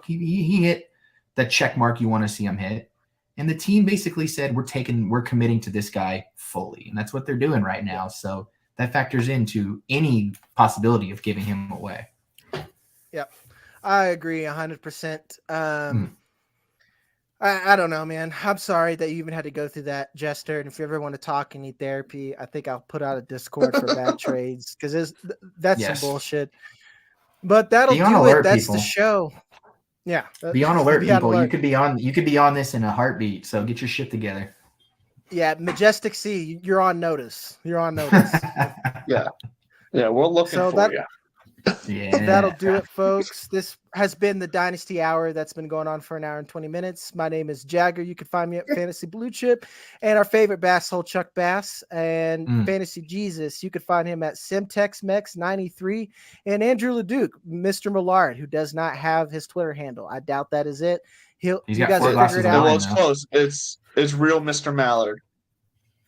He hit the check mark you want to see him hit. And the team basically said, we're committing to this guy fully. And that's what they're doing right now. So that factors into any possibility of giving him away. Yep. I agree 100%. I don't know, man. I'm sorry that you even had to go through that, Jester. And if you ever want to talk and need therapy, I think I'll put out a Discord for bad trades, because that's some bullshit. But that'll do it. That's the show. Yeah. Be on alert, people. You could be on this in a heartbeat. So get your shit together. Yeah, Majestic C, you're on notice. Yeah, we're looking for you. Yeah. That'll do it, folks. This has been the Dynasty Hour that's been going on for an hour and 20 minutes. My name is Jagger. You can find me at Fantasy Blue Chip, and our favorite bass hole, Chuck Bass, and Fantasy Jesus. You can find him at SimTexMex93, and Andrew LeDuc, Mr. Millard, who does not have his Twitter handle. I doubt that is it. You guys will figure it out. Well, it's close. It's real Mr. Mallard.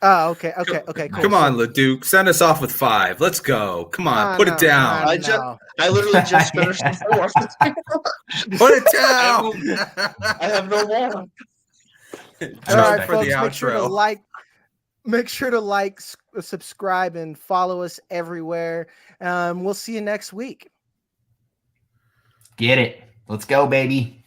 Oh, okay. Cool. Come on, LeDuc. Send us off with 5. Let's go. Come on, put it down. I literally just finished the 4th. Put it down. I have no more. All right, for the folks. outro. Make sure to like, subscribe, and follow us everywhere. We'll see you next week. Get it. Let's go, baby.